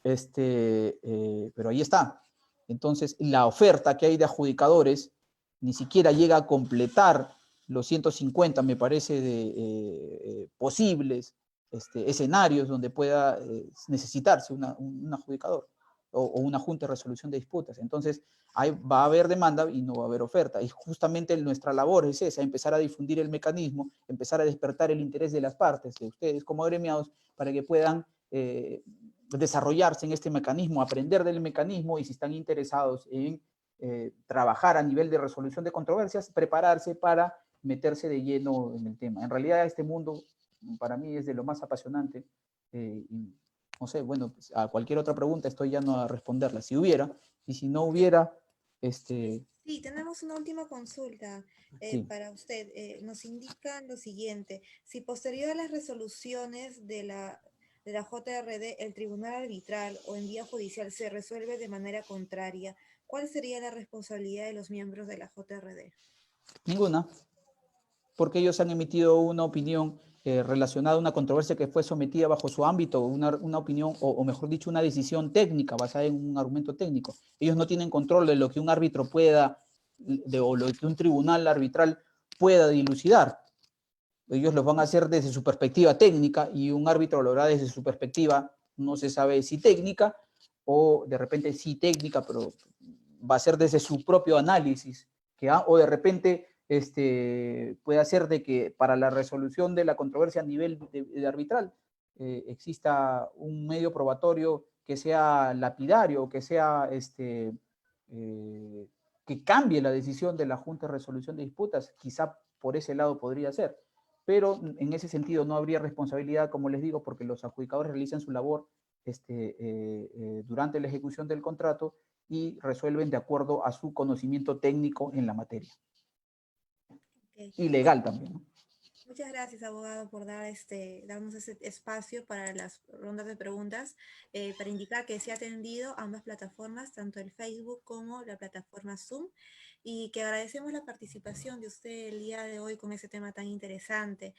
Pero ahí está. Entonces, la oferta que hay de adjudicadores ni siquiera llega a completar los 150, me parece, de posibles escenarios donde pueda necesitarse un adjudicador o una junta de resolución de disputas. Entonces, ahí va a haber demanda y no va a haber oferta. Y justamente nuestra labor es esa, empezar a difundir el mecanismo, empezar a despertar el interés de las partes, de ustedes como agremiados, para que puedan desarrollarse en este mecanismo, aprender del mecanismo, y si están interesados en trabajar a nivel de resolución de controversias, prepararse para meterse de lleno en el tema. En realidad, este mundo para mí es de lo más apasionante. Y no sé, bueno, pues a cualquier otra pregunta estoy ya no a responderla. Si hubiera, y si no hubiera, Sí, tenemos una última consulta sí. para usted. Nos indican lo siguiente: si posterior a las resoluciones de la JRD, el tribunal arbitral o en vía judicial se resuelve de manera contraria, ¿cuál sería la responsabilidad de los miembros de la JRD? Ninguna, porque ellos han emitido una opinión relacionada a una controversia que fue sometida bajo su ámbito, una opinión, o mejor dicho, una decisión técnica basada en un argumento técnico. Ellos no tienen control de lo que un árbitro pueda, o lo que un tribunal arbitral pueda dilucidar. Ellos lo van a hacer desde su perspectiva técnica y un árbitro lo hará desde su perspectiva, no se sabe si técnica, o de repente sí técnica, pero va a ser desde su propio análisis, o de repente puede ser de que para la resolución de la controversia a nivel de arbitral exista un medio probatorio que sea lapidario, que sea que cambie la decisión de la Junta de Resolución de Disputas, quizá por ese lado podría ser, pero en ese sentido no habría responsabilidad, como les digo, porque los adjudicadores realizan su labor durante la ejecución del contrato y resuelven de acuerdo a su conocimiento técnico en la materia. Okay. Y legal también, ¿no? Muchas gracias, abogado, por darnos ese espacio para las rondas de preguntas, para indicar que se ha atendido ambas plataformas, tanto el Facebook como la plataforma Zoom, y que agradecemos la participación de usted el día de hoy con ese tema tan interesante.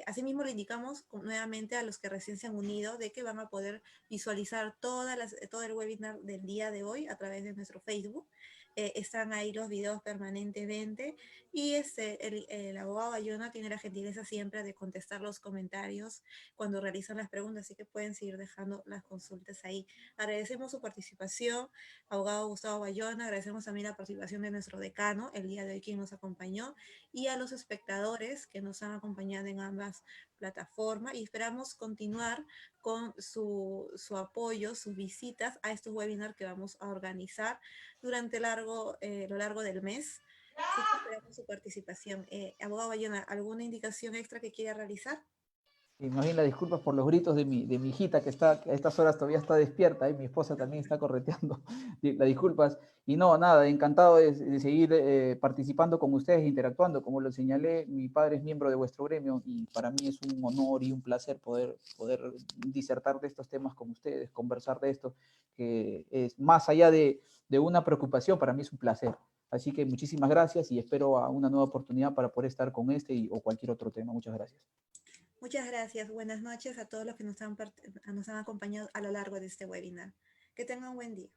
Asimismo, le indicamos nuevamente a los que recién se han unido de que van a poder visualizar todo el webinar del día de hoy a través de nuestro Facebook. Están ahí los videos permanentemente y el abogado Bayona tiene la gentileza siempre de contestar los comentarios cuando realizan las preguntas, así que pueden seguir dejando las consultas ahí. Agradecemos su participación, abogado Gustavo Bayona, agradecemos también la participación de nuestro decano, el día de hoy quien nos acompañó, y a los espectadores que nos han acompañado en ambas plataformas, y esperamos continuar con su apoyo, sus visitas a estos webinars que vamos a organizar durante lo largo del mes. Así que esperamos su participación. Abogado Bayona, ¿alguna indicación extra que quiera realizar? Y más bien las disculpas por los gritos de mi hijita que a estas horas todavía está despierta y mi esposa también está correteando. Las disculpas. Y no, nada, encantado de seguir participando con ustedes, interactuando. Como lo señalé, mi padre es miembro de vuestro gremio y para mí es un honor y un placer poder disertar de estos temas con ustedes, conversar de esto, que es más allá de una preocupación, para mí es un placer. Así que muchísimas gracias y espero a una nueva oportunidad para poder estar con o cualquier otro tema. Muchas gracias. Muchas gracias. Buenas noches a todos los que nos han acompañado a lo largo de este webinar. Que tengan un buen día.